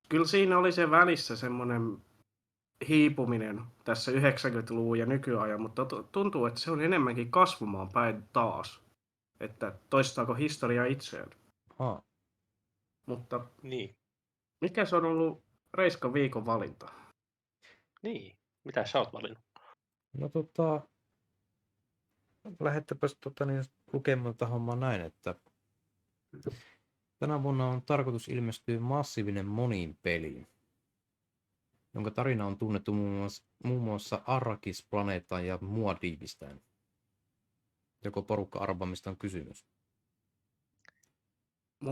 kyllä siinä oli se välissä semmoinen hiipuminen tässä 90-luvun ja nykyajan, mutta tuntuu, että se on enemmänkin kasvamaan päin taas. Että toistaako historia itseään. Mutta mikä se on ollut Reiskan viikon valinta? Niin, mitä sä oot valinnut? No lähettäpäs lukemaan tätä hommaa näin, että tänä vuonna on tarkoitus ilmestyä massiivinen monin peli, jonka tarina on tunnettu muun muassa Arrakis-planeetan ja Muad'Dibistään. Joko porukka arvaa, mistä on kysymys?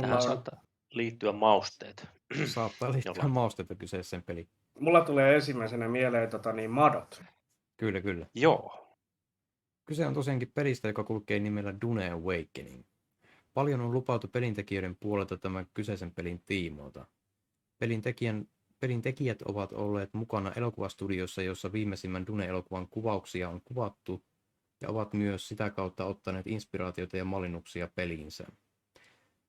Tähän saattaa liittyä mausteet. Saattaa liittyä mausteita kyseeseen peliin. Mulla tulee ensimmäisenä mieleen madot. Kyllä. Joo. Kyse on tosiaankin pelistä, joka kulkee nimellä Dune Awakening. Paljon on lupautu pelintekijöiden puolelta tämän kyseisen pelin tiimoilta. Pelin tekijät ovat olleet mukana elokuvastudiossa, jossa viimeisimmän Dune-elokuvan kuvauksia on kuvattu ja ovat myös sitä kautta ottaneet inspiraatioita ja mallinnuksia peliinsä.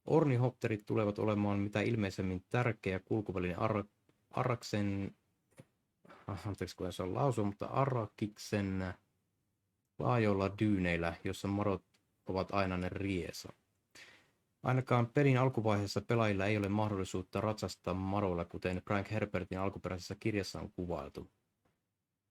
Ornithopterit tulevat olemaan mitä ilmeisemmin tärkeä kulkuväline Arrakiksen laajoilla dyyneillä, jossa madot ovat ainainen riesa. Ainakaan pelin alkuvaiheessa pelaajilla ei ole mahdollisuutta ratsastaa madoilla, kuten Frank Herbertin alkuperäisessä kirjassa on kuvailtu.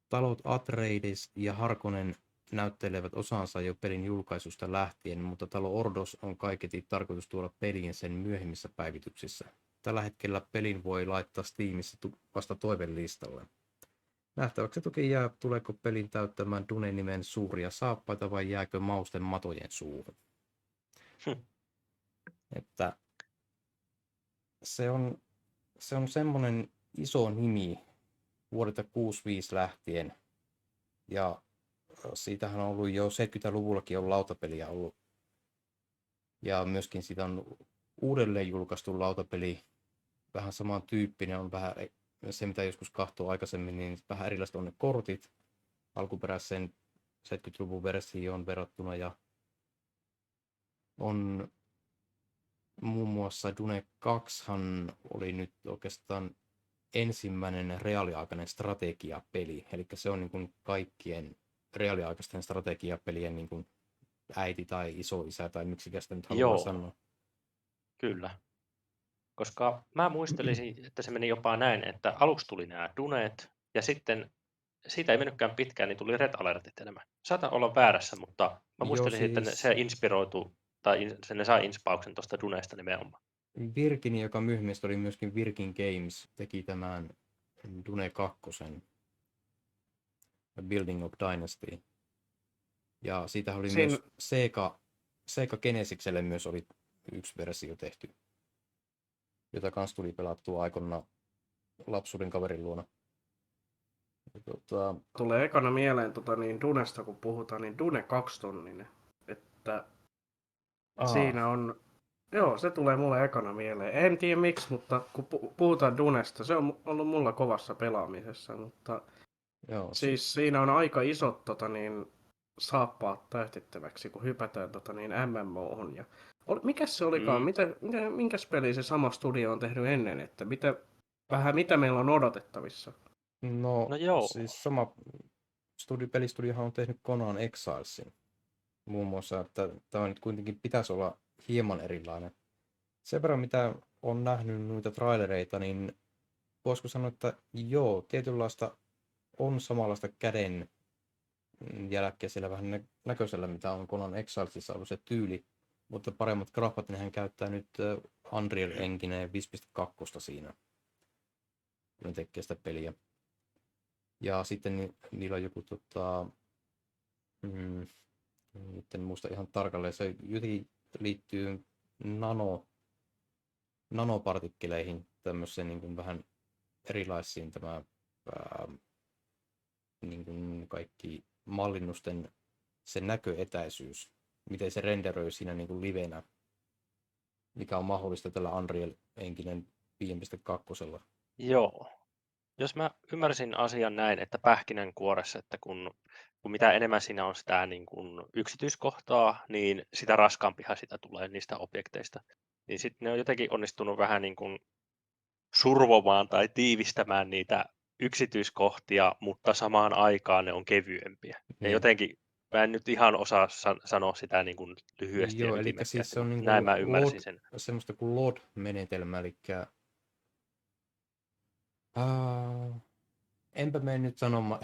Talot Atreides ja Harkonnen näyttelevät osansa jo pelin julkaisusta lähtien, mutta talo Ordos on kaiketi tarkoitus tuoda peliin sen myöhemmissä päivityksissä. Tällä hetkellä pelin voi laittaa Steamissa vasta toivelistalle. Nähtäväksi toki jää, tuleeko pelin täyttämään Dune-nimen suuria saappaita vai jääkö mausten matojen suuhun. Että se on semmoinen iso nimi vuodelta 65 lähtien. Ja siitähän on ollut jo 70-luvullakin on lautapeliä ollut. Ja myöskin siitä on uudelleen julkaistu lautapeli. Vähän samantyyppinen, on vähän se mitä joskus kahtoo aikaisemmin, niin vähän erilaiset on ne kortit alkuperäiseen 70-luvun versioon verrattuna. Ja on muun muassa Dune 2 oli nyt oikeastaan ensimmäinen reaaliaikainen strategiapeli. Eli se on niin kuin kaikkien reaaliaikaisten strategiapelien niin kuin äiti tai isoisä tai miksikä sitä nyt haluaa sanoa. Kyllä. Koska mä muistelisin, että se meni jopa näin, että aluksi tuli nämä Duneet ja sitten siitä ei mennytkään pitkään, niin tuli Red Alertit enemmän. Saatan olla väärässä, mutta mä muistelisin, että se inspiroitu tai ne sai inspauksen tuosta Duneesta nimenomaan. Virgin, joka myöhemmin oli myöskin Virgin Games, teki tämän Dune 2, Building of Dynasty. Ja siitä oli myös Sega Genesikselle myös oli yksi versio tehty, jota kans tuli pelattua aikana lapsuuden kaverin luona. Tulee ekana mieleen Dunesta, kun puhutaan, niin Dune 2-tunninen. Että siinä on... Joo, se tulee mulle ekana mieleen. En tiedä miksi, mutta kun puhutaan Dunesta, se on ollut mulla kovassa pelaamisessa, mutta joo, siis siinä on aika isot saappaat täytettäväksi, kun hypätään MMO:hon. Ja mikäs se olikaan? Minkäs peli se sama studio on tehnyt ennen? Että mitä meillä on odotettavissa? No joo. Siis sama pelistudiohan on tehnyt Conan Exilesin. Muun muassa, että tämä nyt kuitenkin pitäisi olla hieman erilainen. Sen verran, mitä on nähnyt noita trailereita, niin voisiko sanoa, että joo, tietynlaista on samanlaista käden jälkeä siellä vähän näköisellä, mitä on Conan Exilesissa ollut se tyyli, mutta paremmat grafat, niin hän käyttää nyt Unreal Engine 5.2 siinä, kun ne tekee sitä peliä. Ja sitten niillä on joku nyt en muista ihan tarkalleen, se jotenkin liittyy nanopartikkeleihin, tämmöiseen niin kuin vähän erilaisiin niin kuin kaikki mallinnusten se näköetäisyys, miten se renderöi siinä niin kuin livenä, mikä on mahdollista tällä Unreal Engine 5.2. Joo. Jos mä ymmärsin asian näin, että pähkinänkuoressa, että kun mitä enemmän siinä on sitä niin kuin yksityiskohtaa, niin sitä raskaampihan sitä tulee niistä objekteista. Niin sitten ne on jotenkin onnistunut vähän niin kuin survomaan tai tiivistämään niitä yksityiskohtia, mutta samaan aikaan ne on kevyempiä. Ne jotenkin, mä en nyt ihan osaa sanoa sitä niin kuin lyhyesti ja eli siis se on niin näin mä ymmärsin sen. Semmoista kuin LOD-menetelmä, eli enpä mene nyt sanomaan,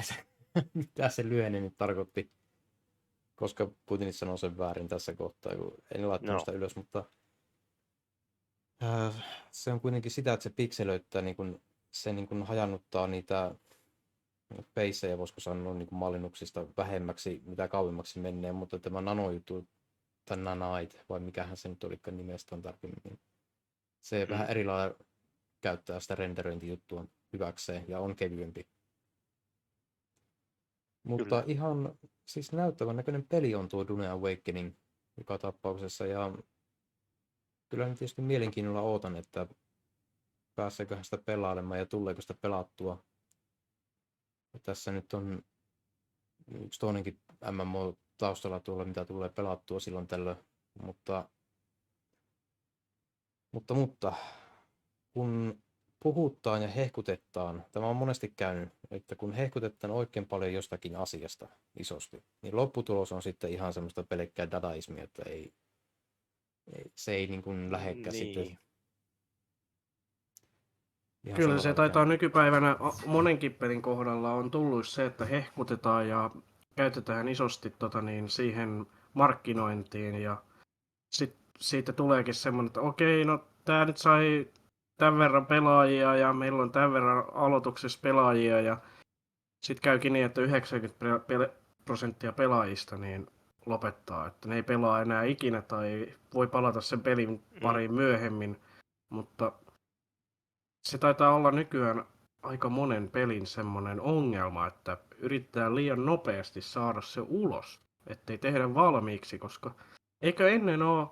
mitä se lyhenne nyt tarkoitti, koska kuitenkin sanon sen väärin tässä kohtaa, kun en laittanut sitä ylös, mutta se on kuitenkin sitä, että se pikselöittää, se hajannuttaa niitä peissejä, voisiko sanoa niin kuin mallinnuksista vähemmäksi, mitä kauemmaksi menee, mutta tämä nanojuttu, tai nanite, vai mikähän se nyt olikaan nimestään tarkemmin, niin se vähän eri lailla käyttää sitä renderöintijuttua hyväkseen ja on kevyempi. Mutta ihan siis näyttävän näköinen peli on tuo Dune Awakening joka tapauksessa, ja kyllä nyt tietysti mielenkiinnolla ootan, että pääseeköhän sitä pelailemaan ja tuleeko sitä pelattua. Ja tässä nyt on yksi toinenkin MMO taustalla tuolla, mitä tulee pelattua silloin tällöin, mutta kun puhutaan ja hehkutetaan, tämä on monesti käynyt, että kun hehkutetaan oikein paljon jostakin asiasta isosti, niin lopputulos on sitten ihan semmoista pelkkää dadaismia, että se ei niin kuin lähekään sitten. Kyllä se taitaa nykypäivänä monenkin pelin kohdalla on tullut se, että hehkutetaan ja käytetään isosti siihen markkinointiin ja siitä tuleekin semmoinen, että okei, no tää nyt sai tämän verran pelaajia ja meillä on tämän verran aloituksessa pelaajia ja sitten käykin niin, että 90% pelaajista niin lopettaa, että ne ei pelaa enää ikinä tai voi palata sen pelin pariin myöhemmin, mutta se taitaa olla nykyään aika monen pelin semmoinen ongelma, että yrittää liian nopeasti saada se ulos, ettei tehdä valmiiksi, koska eikö ennen ole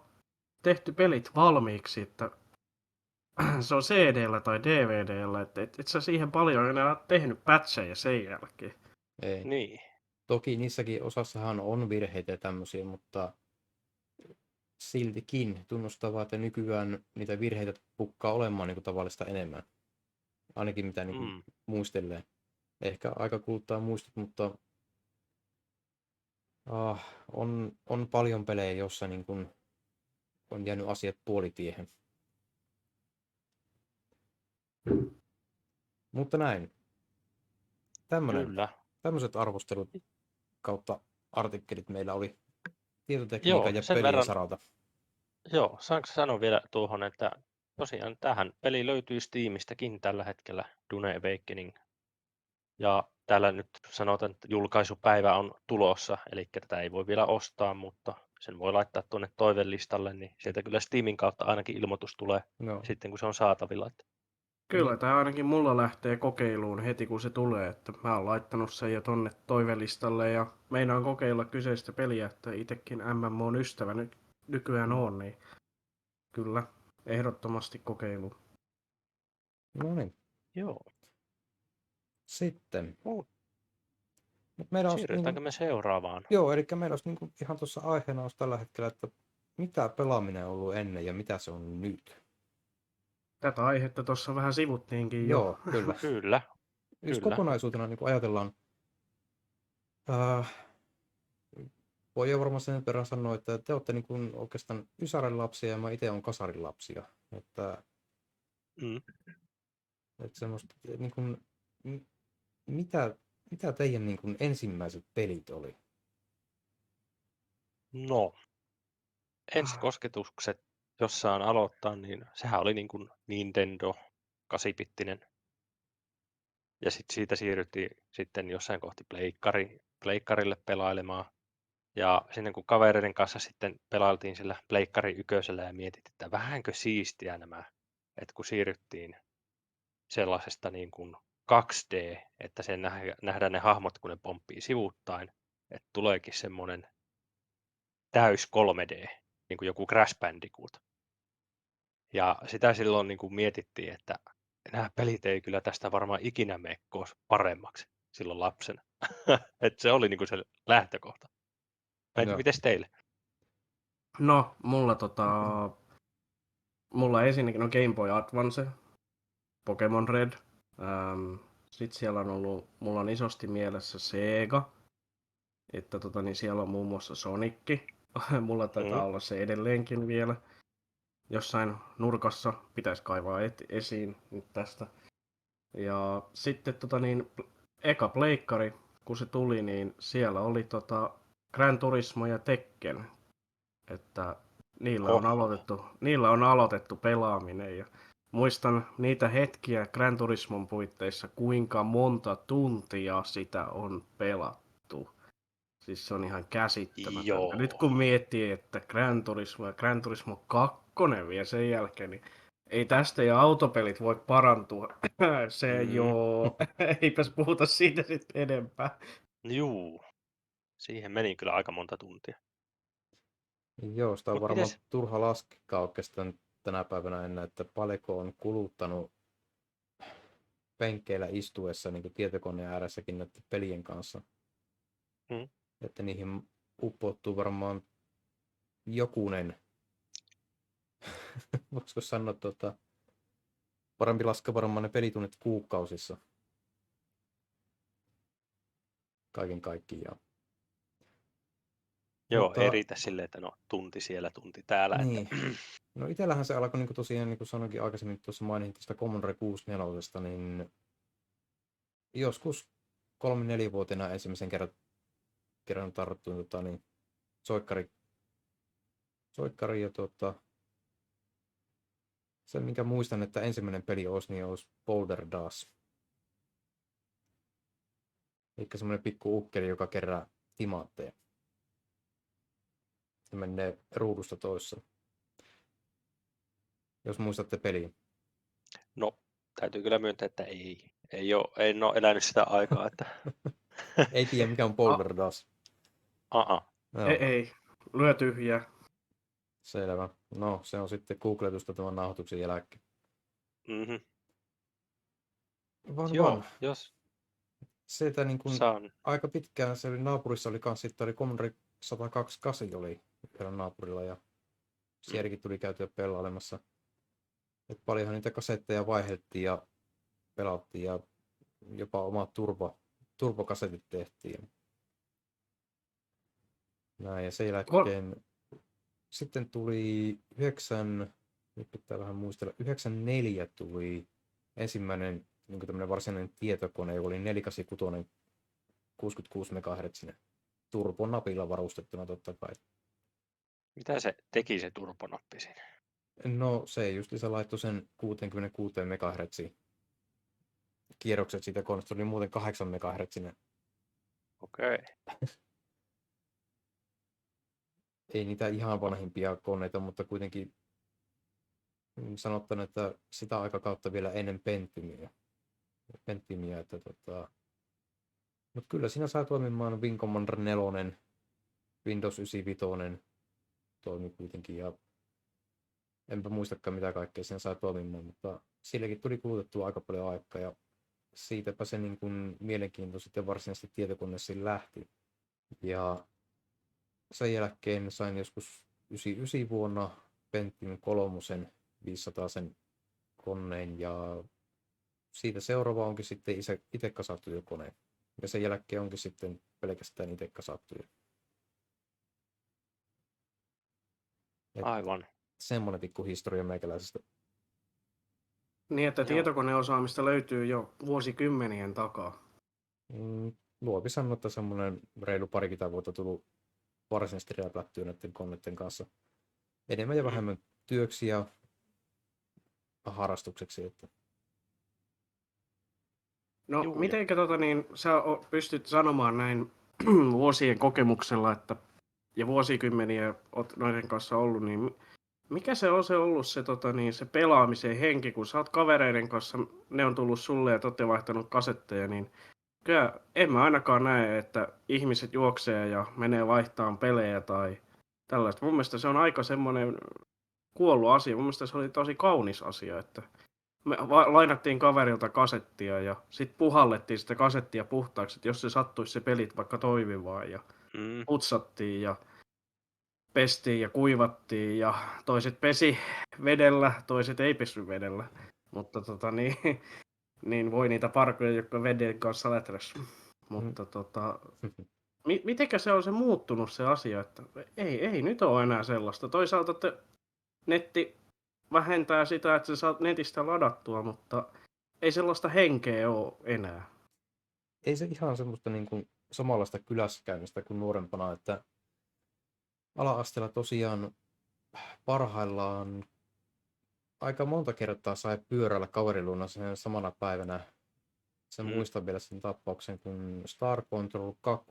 tehty pelit valmiiksi, että se on CD-llä tai DVD:llä, että et sä siihen paljon enää ole tehnyt patcheja sen jälkeen. Ei. Niin. Toki niissäkin osassahan on virheitä ja tämmöisiä, mutta siltikin tunnustavaa, että nykyään niitä virheitä pukkaa olemaan niin kuin tavallista enemmän. Ainakin mitä niin kuin muistelee. Ehkä aika kuluttaa muistot, mutta on paljon pelejä, joissa niin kuin on jäänyt asiat puolitiehen. Mutta näin. Kyllä. Tämmöiset arvostelut kautta artikkelit meillä oli tietotekniikan ja sen pelien verran, saralta. Joo, saanko sanoa vielä tuohon, että tosiaan tähän peli löytyy Steamistäkin tällä hetkellä, Dune Awakening. Ja täällä nyt sanotaan, että julkaisupäivä on tulossa, eli tätä ei voi vielä ostaa, mutta sen voi laittaa tuonne toivelistalle, niin sieltä kyllä Steamin kautta ainakin ilmoitus tulee sitten, kun se on saatavilla. Kyllä, tämä ainakin mulla lähtee kokeiluun heti kun se tulee, että mä oon laittanut sen jo tonne toivelistalle ja meinaan kokeilla kyseistä peliä, että itekin MMOn ystävä nykyään on, niin kyllä, ehdottomasti kokeilu. No niin. Joo. Sitten. Siirrytäänkö me seuraavaan? Joo, eli meillä olisi niin kuin ihan tuossa aiheena olisi tällä hetkellä, että mitä pelaaminen on ollut ennen ja mitä se on nyt. Tätä aihetta tuossa vähän sivuttiinkin jo. Joo, kyllä. Kyllä. Jos kokonaisuutena niin kuin ajatellaan, voi jo varmaan sen verran sanoa, että te olette niin kuin oikeastaan ysärin lapsia ja mä itse olen kasarin lapsia. Että semmoista, niin kuin, mitä teidän niin kuin ensimmäiset pelit oli? No, ensikosketukset, jos saan aloittaa, niin sehän oli niin kuin Nintendo 8-bittinen. Ja sitten siitä siirryttiin sitten jossain kohti pleikkarille pelailemaan. Ja sinne kun kavereiden kanssa sitten pelailtiin sillä pleikkari ykkösellä ja mietittiin, että vähänkö siistiä nämä, että kun siirryttiin sellaisesta niin kuin 2D, että sen nähdään ne hahmot, kun ne pomppii sivuuttain, että tuleekin semmoinen täys 3D, niin kuin joku Crash Bandicoot. Ja sitä silloin niin kuin mietittiin, että nämä pelit ei kyllä tästä varmaan ikinä mene paremmaksi silloin lapsena. Että se oli niin kuin se lähtökohta. Mites teille? No, mulla ensinnäkin on Game Boy Advance, Pokemon Red. Sitten siellä on ollut, mulla on isosti mielessä Sega, että niin siellä on muun muassa Sonic. Mulla taitaa olla se edelleenkin vielä jossain nurkassa, pitäisi kaivaa esiin nyt tästä. Ja sitten eka pleikkari, kun se tuli, niin siellä oli Gran Turismo ja Tekken, että niillä on aloitettu pelaaminen. Ja muistan niitä hetkiä Gran Turismon puitteissa, kuinka monta tuntia sitä on pelattu. Siis se on ihan käsittämätöntä. Nyt kun miettii, että Gran Turismo ja Gran Turismo 2 vielä sen jälkeen, niin ei tästä ja autopelit voi parantua. Se joo, eipäs puhuta siitä sitten enempää. Juu, siihen meni kyllä aika monta tuntia. Joo, sitä on varmaan turha laskea oikeastaan tänä päivänä enää, että paljonko on kuluttanut penkkeillä istuessa niin kuin tietokoneen ääressäkin näiden pelien kanssa. Että niihin uppoutuu varmaan jokunen, voisiko sanoa, parempi laskea varmaan ne pelitunnit kuukausissa. Kaiken kaikkiaan. Joo, ei riitä silleen, että no tunti siellä, tunti täällä. Niin. Että... No itsellähän se alkoi niin kuin tosiaan, niin kuin sanoinkin aikaisemmin, tuossa mainitsin tästä Commodore 64, niin joskus 3-4-vuotiaana ensimmäisen kerran tarttuin niin soikkari ja se minkä muistan, että ensimmäinen peli olisi Boulder Dash. Eli semmoinen pikku ukkeli, joka kerää timaatteja. Se menee ruudusta toiseen. Jos muistatte peliä. No, täytyy kyllä myöntää, että en ole elänyt sitä aikaa, että Ei tiedä mikä on Boulder DOS. Ei, lyö tyhjää. Selvä. No, se on sitten googletusta tämän nauhoituksen jälkeen. Mm-hmm. Vaan. Jos Sieltä niin kuin saan. aika pitkään se oli naapurissa oli kans sitten oli Commodore 128 oli yhdellä naapurilla ja sielläkin tuli käytyä pelailemassa. Et paljonhan niitä kasetteja vaihdettiin ja pelattiin ja jopa omat turbokasetit tehtiin. Näin ja sen jälkeen sitten tuli nyt pitää vähän muistella, 94 tuli ensimmäinen niin tämmöinen varsinainen tietokone, joka oli 486 66 MHz turbonapilla varustettuna totta kai. Mitä se teki se turponappi siinä? No se se laittoi sen 66 MHz kierrokset siitä koneesta, oli muuten 8 MHz. Okei. Ei niitä ihan vanhimpia koneita, mutta kuitenkin sanottuna, että sitä aikakautta vielä ennen Pentiumia että mutta kyllä siinä sai toimimaan Wing Commander 4, Windows 95 toimi kuitenkin ja enpä muistakaan mitä kaikkea siinä sai toimimaan, mutta silläkin tuli kulutettua aika paljon aikaa ja siitäpä se niin kuin mielenkiinto sitten varsinaisesti tietokoneessa lähti. Ja sen jälkeen sain joskus 99 vuonna Pentium 3 500 koneen ja siitä seuraava onkin sitten itse kasattuja kone. Ja sen jälkeen onkin sitten pelkästään itse kasattuja. Aivan. Semmoinen pikku historia meikäläisestä. Niin, että Joo. tietokoneosaamista löytyy jo vuosikymmenien takaa. Luopi sanoa, että semmoinen reilu parikymmentä vuotta tullut varsinaisesti räplättyä näiden koneiden kanssa. Enemmän ja vähemmän työksi ja harrastukseksi. Että... No, mitenkä sä pystyt sanomaan näin vuosien kokemuksella, että ja vuosikymmeniä oot noiden kanssa ollut, niin mikä se on ollut se pelaamisen henki, kun sä oot kavereiden kanssa, ne on tullut sulle ja te ootte vaihtanut kasetteja, niin kyllä en mä ainakaan näe, että ihmiset juoksee ja menee vaihtamaan pelejä tai tällaista. Mun mielestä se on aika semmoinen kuollut asia. Mun mielestä se oli tosi kaunis asia, että me lainattiin kaverilta kasettia ja sitten puhallettiin sitä kasettia puhtaaksi, että jos se sattuisi se pelit vaikka toimimaan ja putsattiin ja pestiin ja kuivattiin ja toiset pesi vedellä, toiset ei pesy vedellä. Mutta niin voi niitä parkoja, jotka veden kanssa läträs. Mutta mitenkä se on se muuttunut se asia, että ei nyt ole enää sellaista. Toisaalta netti vähentää sitä, että sä saat netistä ladattua, mutta ei sellaista henkeä ole enää. Ei se ihan semmoista niin kuin samanlaista kylässäkäymistä kuin nuorempana, että ala-asteella tosiaan parhaillaan aika monta kertaa sai pyöräillä kaveriluona sen samana päivänä. Sen muistan vielä sen tapauksen, kun Star Control 2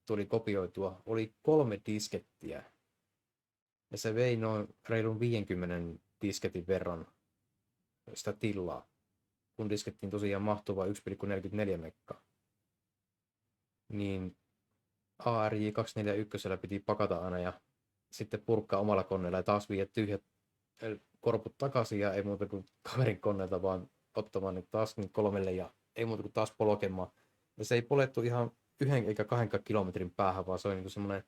tuli kopioitua. Oli 3 diskettiä. Ja se vei noin reilun 50 disketin verran sitä tilaa. Kun diskettiin tosiaan mahtuu vain 1,44 mekkaa. Niin ARJ 241 piti pakata aina ja sitten purkkaa omalla koneella ja taas viedä tyhjät korput takaisin ja ei muuta kuin kaverin koneelta vaan ottamaan ne taas 3 ja ei muuta kuin taas polkemaan. Ja se ei polettu ihan 1 eikä 2 kilometrin päähän, vaan se oli niin semmoinen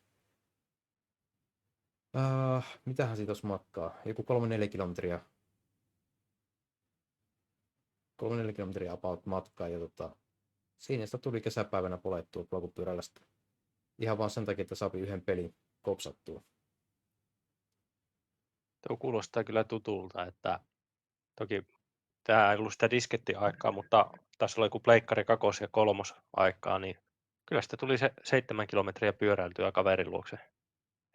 mitähän siitä olisi matkaa? Joku 3-4 kilometriä. 3-4 kilometriä about matkaa ja siinä sitä tuli kesäpäivänä polettua polkupyörällä sitä. Ihan vaan sen takia, että saapi yhden pelin kopsattua. Tuo kuulostaa kyllä tutulta, että toki tämä ei ollut sitä diskettiaikaa, mutta tässä oli joku pleikkari 2 ja 3 aikaa, niin kyllä sitä tuli se 7 kilometriä pyöräiltyä kaverin luokse.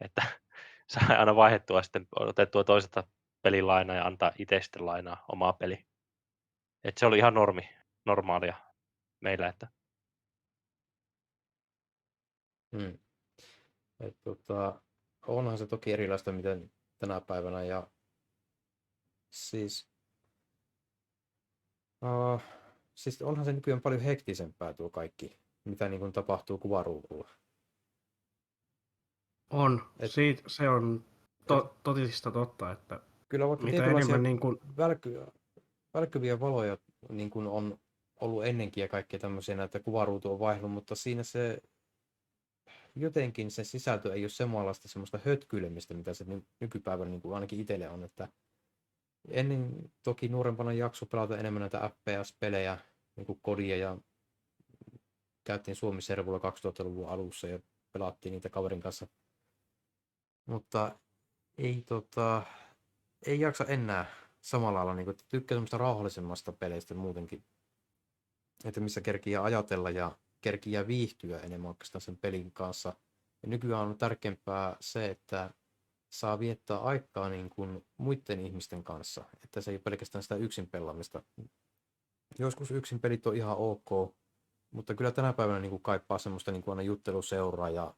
Että sai aina vaihdettua sitten, otettua toiselta pelin lainaa ja antaa itse sitten lainaa omaa peli. Että se oli ihan normaalia meillä, että Onhan se toki erilaista miten tänä päivänä ja siis Siis onhan se nykyään paljon hektisempää tuo kaikki, mitä niin kuin tapahtuu kuvaruudulla. On. Et- Se on totisista totta, että Kyllä vaikka mitä tietynlaisia enemmän niin kuin, välkkyviä valoja niin kuin on ollut ennenkin ja kaikkea tämmöisiä, että kuvaruutu on vaihdellut, mutta siinä se jotenkin se sisältö ei ole samanlaista semmoista hötkyilemistä, mitä se nykypäivänä niin kuin ainakin itselle on, että ennen toki nuorempana jakso pelata enemmän näitä FPS-pelejä, niin kuin Kodia, ja käytiin Suomi-servulla 2000-luvun alussa ja pelattiin niitä kaverin kanssa. Mutta ei jaksa enää samalla lailla, niin kuin, että tykkää semmoista rauhallisemmasta peleistä muutenkin. Että missä kerkiä ajatella ja kerkiä viihtyä enemmän oikeastaan sen pelin kanssa. Ja nykyään on tärkeämpää se, että saa viettää aikaa niin kuin muiden ihmisten kanssa. Että se ei ole pelkästään sitä yksin pelaamista. Joskus yksin pelit on ihan ok, mutta kyllä tänä päivänä niin kuin kaipaa semmoista niin kuin aina jutteluseuraa ja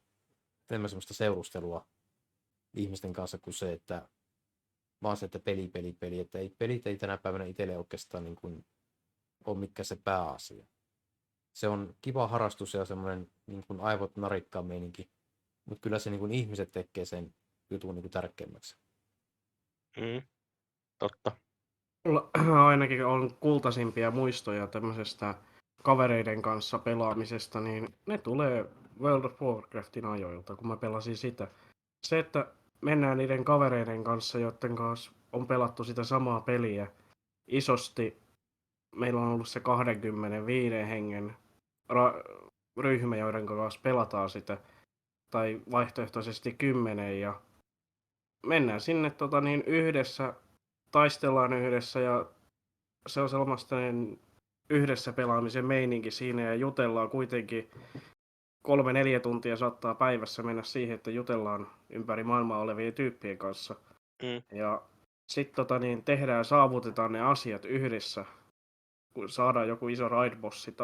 enemmän semmoista seurustelua ihmisten kanssa kuin se, että vaan se, että peli. Että pelit ei tänä päivänä itselle oikeastaan niin kuin ole mikä se pääasia. Se on kiva harrastus ja semmoinen niin kuin aivot narikkaa meininki, mutta kyllä se niin kuin ihmiset tekee sen jutun niin kuin tärkeämmäksi. Totta. mulla ainakin on kultaisimpia muistoja tämmöisestä kavereiden kanssa pelaamisesta, niin ne tulee World of Warcraftin ajoilta, kun mä pelasin sitä. Se, että mennään niiden kavereiden kanssa, joiden kanssa on pelattu sitä samaa peliä isosti. Meillä on ollut se 25 hengen ryhmä, joiden kanssa pelataan sitä, tai vaihtoehtoisesti 10, ja mennään sinne yhdessä, taistellaan yhdessä, ja se on sellainen yhdessä pelaamisen meininki siinä, ja jutellaan kuitenkin 3-4 tuntia saattaa päivässä mennä siihen, että jutellaan ympäri maailmaa olevien tyyppien kanssa. Ja sitten tehdään, saavutetaan ne asiat yhdessä, kun saadaan joku iso raid-bossi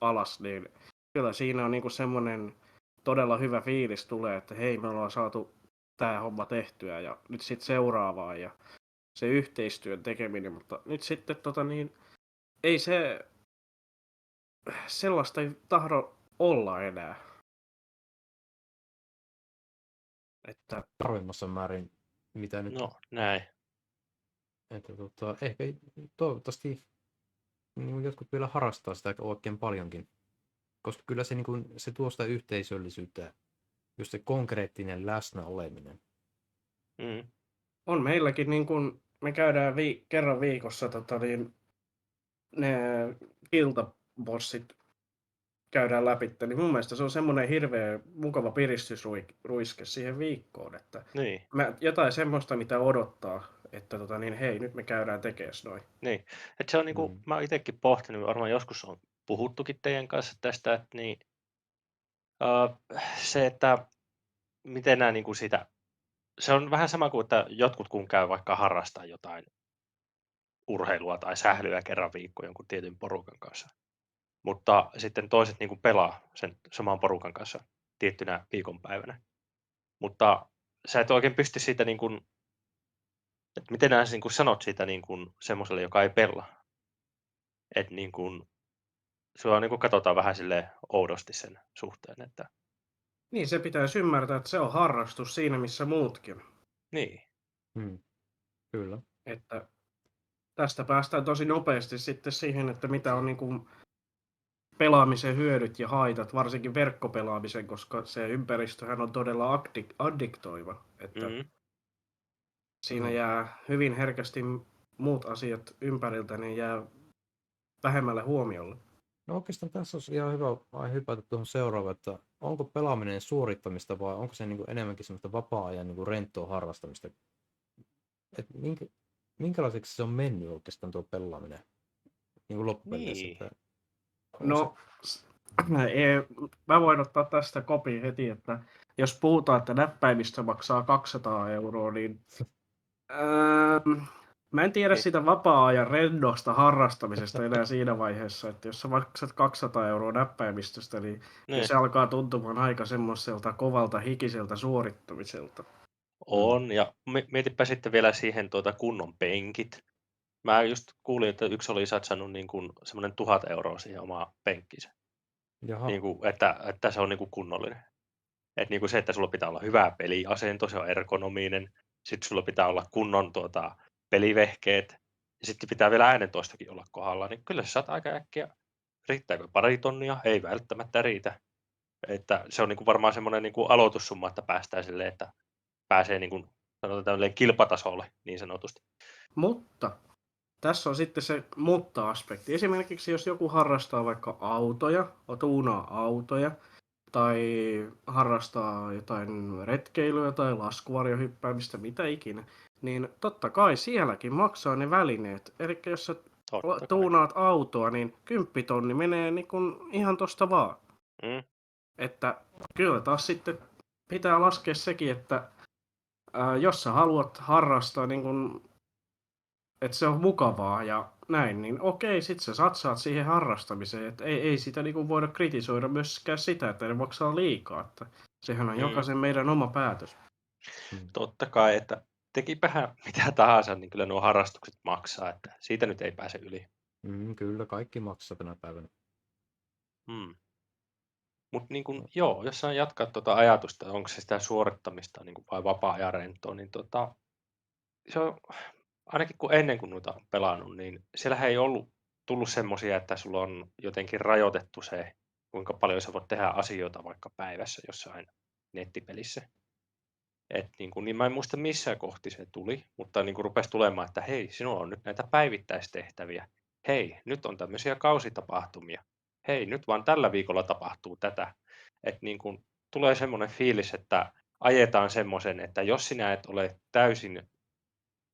alas, niin kyllä siinä on niinku semmoinen todella hyvä fiilis tulee, että hei, me ollaan saatu tää homma tehtyä ja nyt sitten seuraavaa ja se yhteistyön tekeminen, mutta nyt sitten ei se sellaista ei tahdo olla enää. Että Harvemmassa määrin, mitä nyt. No, näin. Että ehkä toivottavasti niin jotkut vielä harrastaa sitä oikein paljonkin. Koska kyllä se, niin kuin, se tuo sitä yhteisöllisyyttä, just se konkreettinen läsnä oleminen. on meilläkin, niin kun me käydään kerran viikossa ne iltabossit käydään läpi, niin mun mielestä se on semmoinen hirveä mukava piristysruiske siihen viikkoon, että Niin. jotain semmoista, mitä odottaa, että hei, nyt me käydään tekemään noin. Niin. Että se on niinku, mä oon itsekin pohtinut, varmaan joskus on puhuttukin teidän kanssa tästä, että niin, se, että miten nämä niinku sitä, se on vähän sama kuin, että jotkut kun käy vaikka harrastaa jotain urheilua tai sählyä kerran viikko jonkun tietyn porukan kanssa. Mutta sitten toiset niin kuin pelaa sen saman porukan kanssa tiettynä viikonpäivänä. Mutta sä et oikein pysty siitä, niin kuin, että miten nää niin kuin sanot siitä niin kuin semmoiselle, joka ei pelaa. Että niin kuin, sua niin kuin katsotaan vähän silleen oudosti sen suhteen. Että... Niin, se pitäisi ymmärtää, että se on harrastus siinä, missä muutkin. Niin. Kyllä. Että tästä päästään tosi nopeasti sitten siihen, että mitä on niin kuin pelaamisen hyödyt ja haitat, varsinkin verkkopelaamisen, koska se ympäristöhän on todella addiktoiva. Että siinä jää hyvin herkästi muut asiat ympäriltä, niin jää vähemmälle huomiolle. No oikeastaan tässä olisi ihan hyvä hypätä tuohon seuraavaan, että onko pelaaminen suorittamista vai onko se niin kuin enemmänkin semmoista vapaa-ajan niin kuin rentoa harrastamista? Et minkälaiseksi se on mennyt oikeastaan tuo pelaaminen niin kuin loppupeleissä? Niin. No, mä voin ottaa tästä kopin heti, että jos puhutaan, että näppäimistö maksaa 200 €, niin mä en tiedä sitä vapaa-ajan rennosta harrastamisesta enää siinä vaiheessa, että jos sä maksat 200 € näppäimistöstä, niin se alkaa tuntumaan aika semmoiselta kovalta hikiseltä suorittamiselta. On, ja mietipä sitten vielä siihen kunnon penkit. Mä just kuulin, että yksi oli satsannut niin kuin semmoinen 1 000 euroa siihen omaan penkkiinsä. Jaha. Niin kuin, että se on niin kuin kunnollinen. Että niin kuin se, että sulla pitää olla hyvä peliasento, se on ergonominen. Sitten sulla pitää olla kunnon pelivehkeet. Ja sitten pitää vielä äänentoistokin olla kohdalla. Niin kyllä sä saat aika äkkiä. Riittääkö 2 tonnia? Ei välttämättä riitä. Että se on niin kuin varmaan semmoinen niin kuin aloitussumma, että päästään silleen, että pääsee niin kuin, sanotaan tämmöinen kilpatasolle niin sanotusti. Mutta tässä on sitten se mutta-aspekti. Esimerkiksi jos joku harrastaa vaikka autoja, tuunaa autoja, tai harrastaa jotain retkeilyä tai laskuvarjohyppäämistä, mitä ikinä, niin totta kai sielläkin maksaa ne välineet. Eli jos sä tuunaat autoa, niin 10 000 menee niin kun ihan tosta vaan. Että kyllä taas sitten pitää laskea sekin, että jos sä haluat harrastaa niin kun, että se on mukavaa ja näin, niin okei, sit sä satsaat siihen harrastamiseen. Että ei sitä niin kun voida kritisoida myöskään sitä, että ne maksaa liikaa. Että sehän on jokaisen meidän oma päätös. Totta kai, että tekipähän mitä tahansa, niin kyllä nuo harrastukset maksaa, että siitä nyt ei pääse yli. Kyllä, kaikki maksaa tänä päivänä. Mutta niin kun, joo, jos sä jatkaa tuota ajatusta, onko se sitä suorittamista niin kun vai vapaa-ajan rentoa, niin se on, ainakin ennen kuin noita on pelannut, niin siellä ei tullut semmoisia, että sulla on jotenkin rajoitettu se, kuinka paljon sä voit tehdä asioita vaikka päivässä jossain nettipelissä. Niin mä en muista missään kohti se tuli, mutta niin kuin rupesi tulemaan, että hei, sinulla on nyt näitä päivittäistehtäviä. Hei, nyt on tämmöisiä kausitapahtumia. Hei, nyt vaan tällä viikolla tapahtuu tätä. Että niin kuin tulee semmoinen fiilis, että ajetaan semmoisen, että jos sinä et ole täysin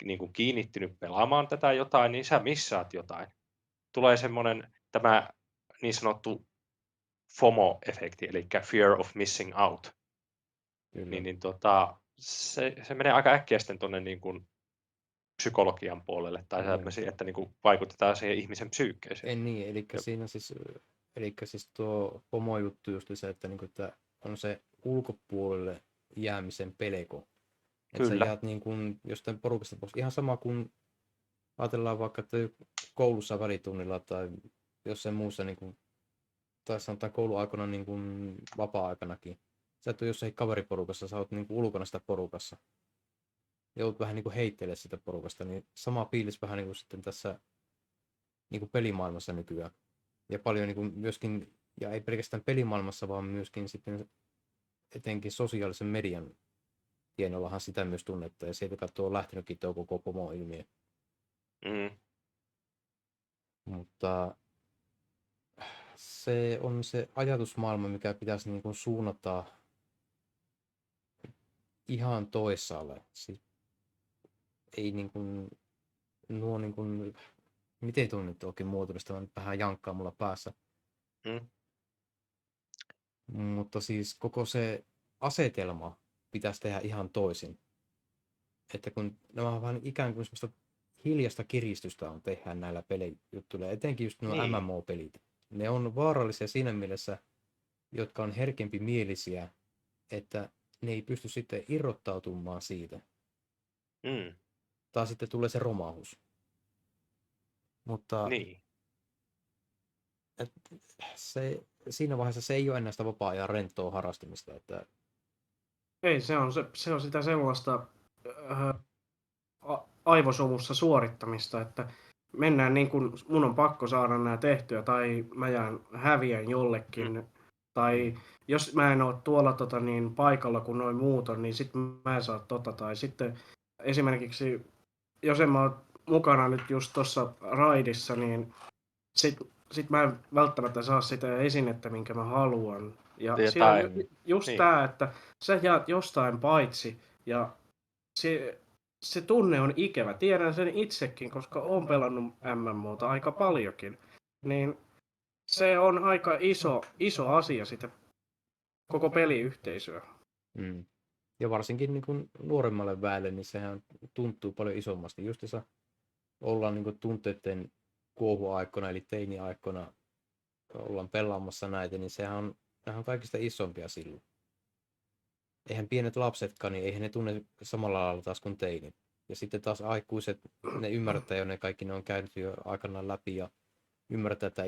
niin kuin kiinnittynyt pelaamaan tätä jotain, niin sä missaat jotain. Tulee semmoinen tämä niin sanottu FOMO-efekti, eli Fear of Missing Out. Se menee aika äkkiä sitten tuonne niin kuin psykologian puolelle tai sellaisiin, että niin kuin vaikutetaan siihen ihmisen psyykkeeseen. Eli siis tuo FOMO-juttu just se, että, niin kuin, että on se ulkopuolelle jäämisen pelko. Että sä jäät niin kuin jostain porukasta pois. Ihan sama kuin ajatellaan vaikka, että koulussa välitunnilla tai jossain muussa, niin kuin, tai sanotaan kouluaikana niin kuin vapaa-aikanakin. Sä et ole jossain kaveriporukassa, sä oot niin kuin ulkona sitä porukassa. Joudut vähän niin kuin heittelemään sitä porukasta, niin sama fiilis vähän niin kuin sitten tässä niin kuin pelimaailmassa nykyään. Ja paljon niin kuin myöskin, ja ei pelkästään pelimaailmassa, vaan myöskin sitten etenkin sosiaalisen median tienollahan sitä myös tunnetta, ja sieltä katsoo on lähtenytkin tuo koko FOMO-ilmiö. Mutta se on se ajatusmaailma, mikä pitäisi niin kuin suunnata ihan toisaalle. Siis ei niin kuin, nuo niin kuin, miten tuo nyt oikein muotoilista, vaan vähän jankkaa mulla päässä. Mutta siis koko se asetelma pitäisi tehdä ihan toisin. Että kun nämä on vähän ikään kuin semmoista hiljasta kiristystä on tehdä näillä pelijuttuilla, etenkin just nuo MMO-pelit. Ne on vaarallisia siinä mielessä, jotka on herkempi mielisiä, että ne ei pysty sitten irrottautumaan siitä. Tai sitten tulee se romahus. Mutta siinä vaiheessa se ei ole enää sitä vapaa-ajan rentoa harrastamista. Että ei, se on sitä sellaista aivosovussa suorittamista, että mennään niin kuin mun on pakko saada nämä tehtyä tai mä häviän jollekin. Tai jos mä en ole tuolla paikalla kun noin muut on, niin sitten mä en saa Tai sitten esimerkiksi, jos en mä ole mukana nyt just tuossa raidissa, niin sit mä en välttämättä saa sitä esinettä, minkä mä haluan. Ja siellä on just tää, että sä jäät jostain paitsi ja se tunne on ikävä. Tiedän sen itsekin, koska olen pelannut MMOta aika paljonkin. Niin se on aika iso asia sitä koko peliyhteisöä. Ja varsinkin niin kuin nuoremmalle väelle, niin sehän tuntuu paljon isommasti. Justiinsa ollaan niin kuin tunteiden kuohuaikona, eli teiniaikona ollaan pelaamassa näitä, niin sehän on kaikista isompia silloin. Eihän pienet lapsetkaan, niin eihän ne tunne samalla lailla taas kuin teinit. Ja sitten taas aikuiset, ne ymmärtää jo, ne on käynyt jo aikanaan läpi ja ymmärtää, että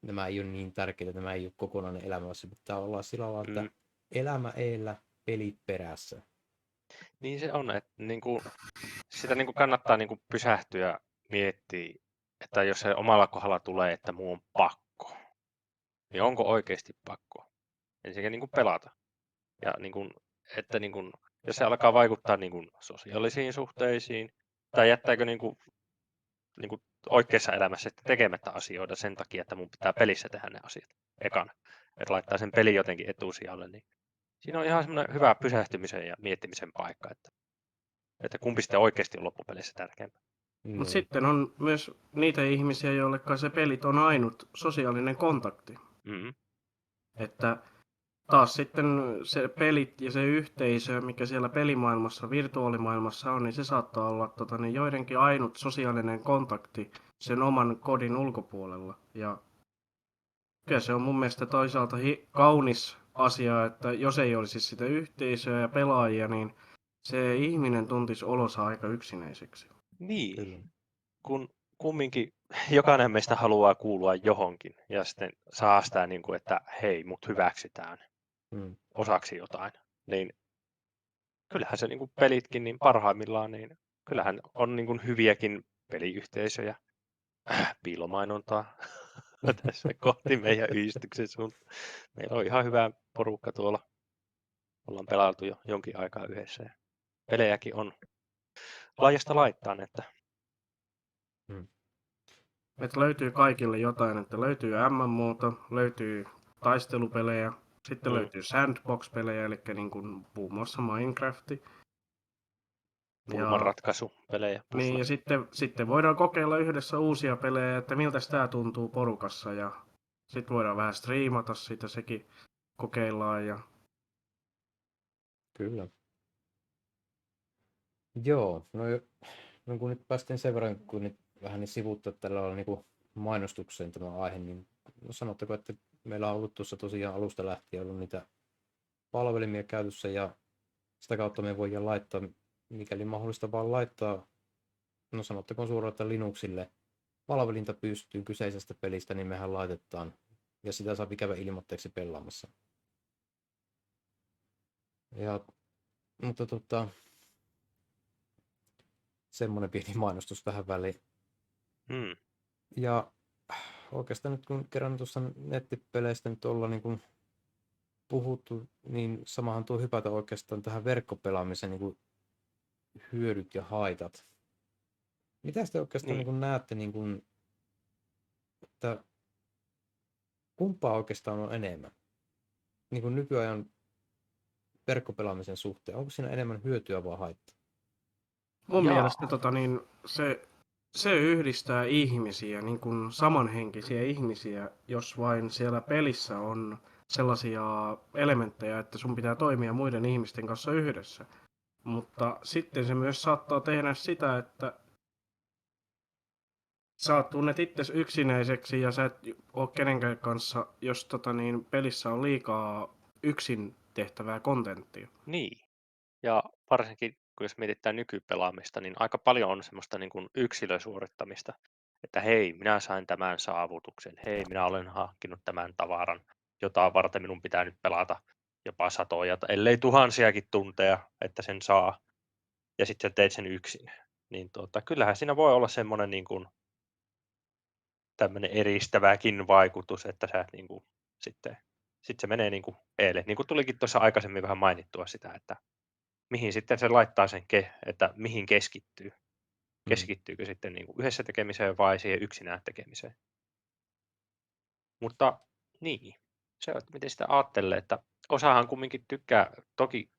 nämä ei ole niin tärkeitä, nämä ei ole kokonainen elämä, se pitää olla sillä lailla, että elämä eellä, pelit perässä. Niin se on, että sitä kannattaa pysähtyä miettiä, että jos se omalla kohdalla tulee, että muu on pakko, niin onko oikeasti pakko ensinnäkin pelata. Ja että jos se alkaa vaikuttaa sosiaalisiin suhteisiin, tai jättääkö oikeassa elämässä tekemättä asioita sen takia, että mun pitää pelissä tehdä ne asiat ekana. Että laittaa sen pelin jotenkin etusijalle, niin siinä on ihan semmoinen hyvä pysähtymisen ja miettimisen paikka, että kumpi sitten oikeasti on loppupeleissä tärkeämpää. Mutta sitten on myös niitä ihmisiä, joille se pelit on ainut sosiaalinen kontakti. Mm-hmm. Että taas sitten se pelit ja se yhteisö, mikä siellä pelimaailmassa, virtuaalimaailmassa on, niin se saattaa olla niin joidenkin ainut sosiaalinen kontakti sen oman kodin ulkopuolella. Ja kyllä se on mun mielestä toisaalta kaunis asia, että jos ei olisi sitä yhteisöä ja pelaajia, niin se ihminen tuntisi olonsa aika yksinäiseksi. Niin, kun kumminkin jokainen meistä haluaa kuulua johonkin ja sitten saa sitä, että hei, mut hyväksytään osaksi jotain, niin kyllähän se pelitkin niin parhaimmillaan, niin kyllähän on hyviäkin peliyhteisöjä, piilomainontaa tässä kohti meidän yhdistyksen suuntaan. Meillä on ihan hyvä porukka tuolla, ollaan pelailtu jo jonkin aikaa yhdessä ja pelejäkin on laajasta laittaan, että Että löytyy kaikille jotain, että löytyy MMOta, löytyy taistelupelejä, sitten löytyy sandbox-pelejä, eli niin kuin muun muassa Minecrafti. Pulmanratkaisupelejä. Niin, ja sitten voidaan kokeilla yhdessä uusia pelejä, että miltä tämä tuntuu porukassa, ja sitten voidaan vähän striimata sitä, sekin kokeillaan. Ja... Kyllä. Joo, no kun nyt päästiin sen verran, kun nyt vähän niin sivuuttaa tällä lailla niin mainostukseen tämä aihe, niin sanotteko, että meillä on ollut tuossa tosiaan alusta lähtien ollut niitä palvelimia käytössä ja sitä kautta me voidaan laittaa, mikäli mahdollista vaan laittaa, no sanottakoon suoraan, että Linuxille palvelinta pystyy kyseisestä pelistä, niin mehän laitetaan ja sitä saa käydä ilmoitteeksi pelaamassa. Mutta semmoinen pieni mainostus tähän väliin. Ja oikeastaan nyt kun kerran tuossa nettipeleistä nyt ollaan niin kuin puhuttu, niin samahan tuo hypätä oikeastaan tähän verkkopelaamisen niin kuin hyödyt ja haitat. Mitä te oikeastaan niin kuin näette, niin kuin, että kumpaa oikeastaan on enemmän niin kuin nykyajan verkkopelaamisen suhteen? Onko siinä enemmän hyötyä vai haittaa? Mun mielestä se yhdistää ihmisiä, niin kuin samanhenkisiä ihmisiä, jos vain siellä pelissä on sellaisia elementtejä, että sun pitää toimia muiden ihmisten kanssa yhdessä. Mutta sitten se myös saattaa tehdä sitä, että sä tunnet itsesi yksinäiseksi ja sä et ole kenenkään kanssa, jos pelissä on liikaa yksin tehtävää kontenttia. Niin, ja varsinkin kun jos mietitään nykypelaamista, niin aika paljon on semmoista niin kuin yksilösuorittamista, että hei, minä sain tämän saavutuksen, hei, minä olen hankkinut tämän tavaran, jota varten minun pitää nyt pelata jopa satoja, ellei tuhansiakin tunteja, että sen saa, ja sitten teet sen yksin. Niin kyllähän siinä voi olla semmoinen niin kuin tämmöinen eristäväkin vaikutus, että sä niin kuin, sitten se menee niin kuin eelle. Niin kuin tulikin tuossa aikaisemmin vähän mainittua sitä, että mihin sitten se laittaa sen, että mihin keskittyy. Keskittyykö sitten niin kuin yhdessä tekemiseen vai siihen yksinään tekemiseen. Mutta niin, se on, miten sitä ajattelee, että osahan kumminkin tykkää, toki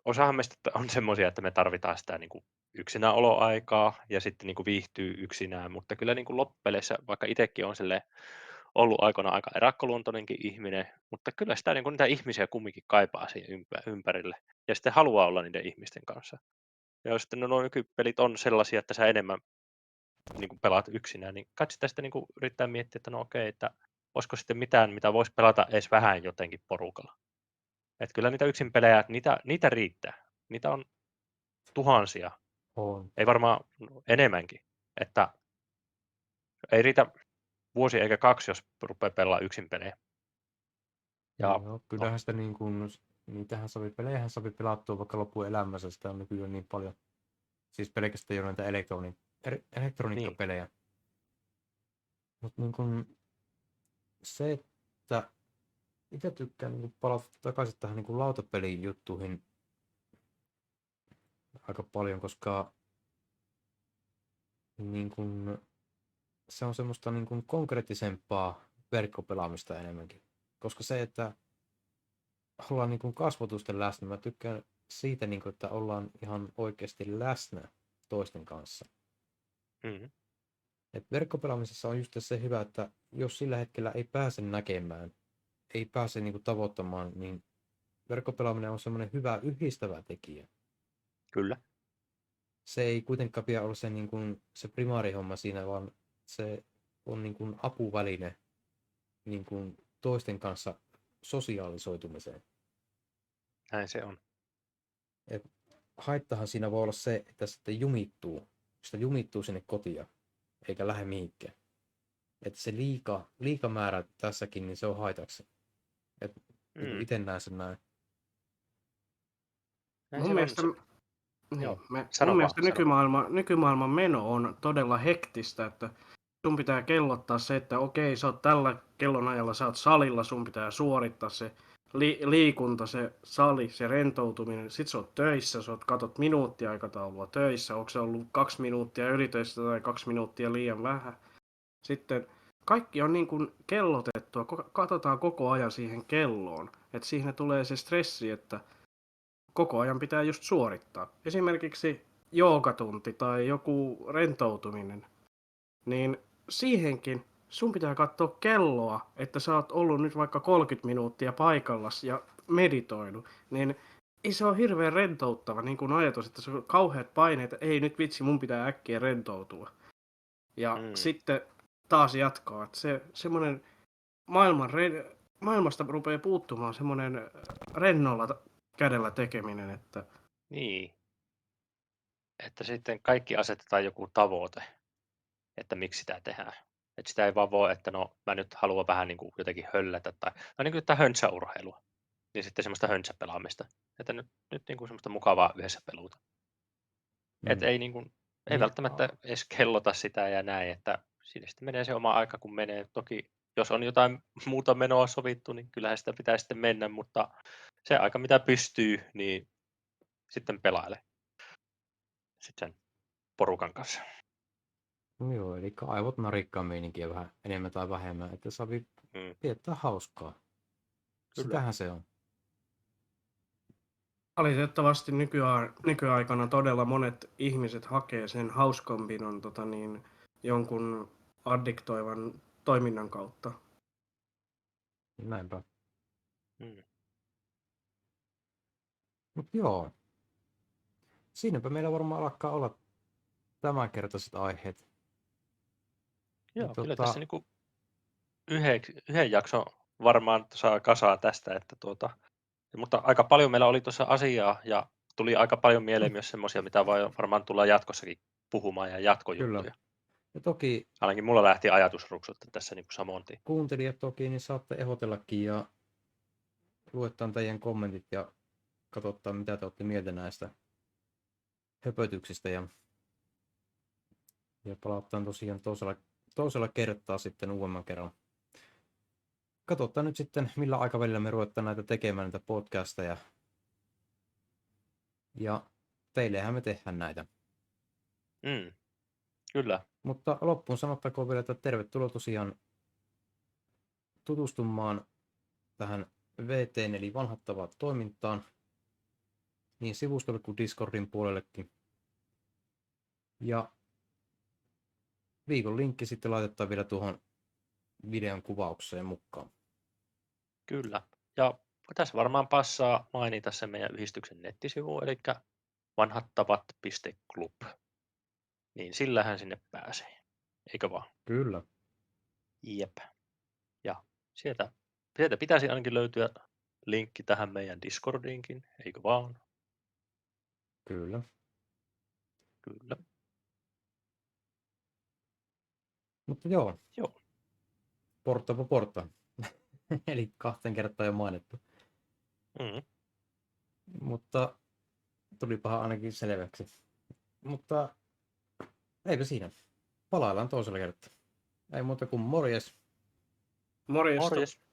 osahan meistä on semmoisia, että me tarvitaan sitä niin kuin yksinään oloaikaa ja sitten niin kuin viihtyy yksinään, mutta kyllä niin kuin loppupeleissä, vaikka itsekin on ollut aikana aika erakkoluontoinenkin ihminen, mutta kyllä sitä niin kuin niitä ihmisiä kumminkin kaipaa siihen ympärille ja sitten haluaa olla niiden ihmisten kanssa. Ja jos sitten nuo nykypelit on sellaisia, että sä enemmän niin kuin pelaat yksinään, niin kai sitä sitten niin kuin yrittää miettiä, että no okei, että olisiko sitten mitään, mitä voisi pelata edes vähän jotenkin porukalla. Että kyllä niitä yksin pelejä, niitä riittää. Niitä on tuhansia On. Ei varmaan enemmänkin. Että ei riitä vuosi eikä 2, jos rupeaa pelaamaan yksin pelejä. Ja Joo, no, kyllähän sitä niin kuin, pelejähän saa pelattua vaikka loppuelämässä, sitä on nykyään niin paljon. Siis pelkästään jo näitä niin. elektroniikkapelejä. Mutta niin kuin se, että itse tykkään niin palata takaisin tähän niin lautapelijuttuihin aika paljon, koska niin kuin, se on semmoista niin kuin konkreettisempaa verkkopelaamista enemmänkin. Koska se, että ollaan niin kuin kasvotusten läsnä, mä tykkään siitä, niin kuin, että ollaan ihan oikeasti läsnä toisten kanssa. Mm. Et verkkopelaamisessa on just se hyvä, että jos sillä hetkellä ei pääse näkemään, ei pääse niin kuin tavoittamaan, niin verkkopelaaminen on semmoinen hyvä yhdistävä tekijä. Kyllä. Se ei kuitenkaan pidä olla se, niin kuin, se primaarihomma siinä, vaan se on niin kuin apuväline niin kuin toisten kanssa sosiaalisoitumiseen. Näin se on. Et haittahan siinä voi olla se, että sitten sitä jumittuu sinne kotia, eikä lähde mihinkään. Että se liika määrä tässäkin, niin se on haitaksi. Niin kuin itse näen sen näin. Näin Mun se mielestä, on. niin, Joo. mun Sano mielestä vaan. nykymaailman meno on todella hektistä, että sun pitää kellottaa se, että okei, sä oot tällä kellonajalla, sä oot salilla, sun pitää suorittaa se liikunta, se sali, se rentoutuminen. Sit sä oot töissä, katot minuuttiaikataulua töissä, onko se ollut 2 minuuttia ylitöistä tai 2 minuuttia liian vähän. Sitten kaikki on niin kuin kellotettua, katsotaan koko ajan siihen kelloon, että siihen tulee se stressi, että koko ajan pitää just suorittaa. Esimerkiksi joogatunti tai joku rentoutuminen, niin siihenkin sun pitää katsoa kelloa, että sä oot ollut nyt vaikka 30 minuuttia paikallas ja meditoinut, niin ei se ole hirveän rentouttava niin kuin ajatus, että se on kauheat paineet, että ei nyt vitsi, mun pitää äkkiä rentoutua. Ja sitten taas jatkaa, että se semmoinen maailmasta rupeaa puuttumaan semmoinen rennolla kädellä tekeminen, että Niin. Että sitten kaikki asetetaan joku tavoite, että miksi sitä tehdään. Että sitä ei vaan voi, että no mä nyt haluan vähän niin kuin jotenkin höllätä tai niin kuin jotain höntsäurheilua. Niin sitten semmoista höntsäpelaamista. Että nyt niin kuin semmoista mukavaa yhdessä peluuta. Että ei, niin kuin, ei Niin, välttämättä edes kellota sitä ja näin, että siinä sitten menee se oma aika, kun menee. Toki jos on jotain muuta menoa sovittu, niin kyllähän sitä pitää sitten mennä, mutta se aika mitä pystyy, niin sitten pelaile sitten sen porukan kanssa. Joo, eli aivot narikkaa meininkiä vähän enemmän tai vähemmän, että saa viettää hauskaa. Kyllä. Sitähän se on. valitettavasti nykyaikana todella monet ihmiset hakee sen hauskanpidon jonkun addiktoivan toiminnan kautta. Näinpä. Mm. Mut joo. Siinäpä meillä varmaan alkaa olla tämänkertaiset aiheet. Joo, kyllä tota, tässä niinku yhden jakson varmaan saa kasaan tästä, että mutta aika paljon meillä oli tuossa asiaa ja tuli aika paljon mieleen myös semmoisia, mitä varmaan tullaan jatkossakin puhumaan ja Kyllä. jatkojuttuja. Ja toki Ainakin mulla lähti ajatusruksut tässä niin samoin tien. kuuntelijat toki, niin saatte ehdotellakin ja luetaan teidän kommentit ja katsotaan, mitä te olette mieltä näistä höpötyksistä ja palataan tosiaan toisella kertaa sitten uudemman kerran. Katsotaan nyt sitten, millä aikavälillä me ruvetaan näitä tekemään, näitä podcasteja. Ja teillehän me tehdään näitä. Kyllä. Mutta loppuun sanottakoon vielä, että tervetuloa tosiaan tutustumaan tähän VT:n eli vanhat tavat toimintaan niin sivustolle kuin Discordin puolellekin. Ja viikon linkki sitten laitetaan vielä tuohon videon kuvaukseen mukaan. Kyllä. Ja tässä varmaan passaa mainita se meidän yhdistyksen nettisivu, eli vanhattavat.club. Niin sillähän sinne pääsee. Eikö vaan? Kyllä. Jep. Ja sieltä pitäisi ainakin löytyä linkki tähän meidän Discordiinkin, eikö vaan? Kyllä. Kyllä. Mutta joo. Joo. Porta. Eli 2 kertaa jo mainittu. Mm. Mutta tulipahan ainakin selväksi. Mutta eipä siinä. Palaillaan toisella kertaa. Ei muuta kuin morjes. Morjesta. Morjes.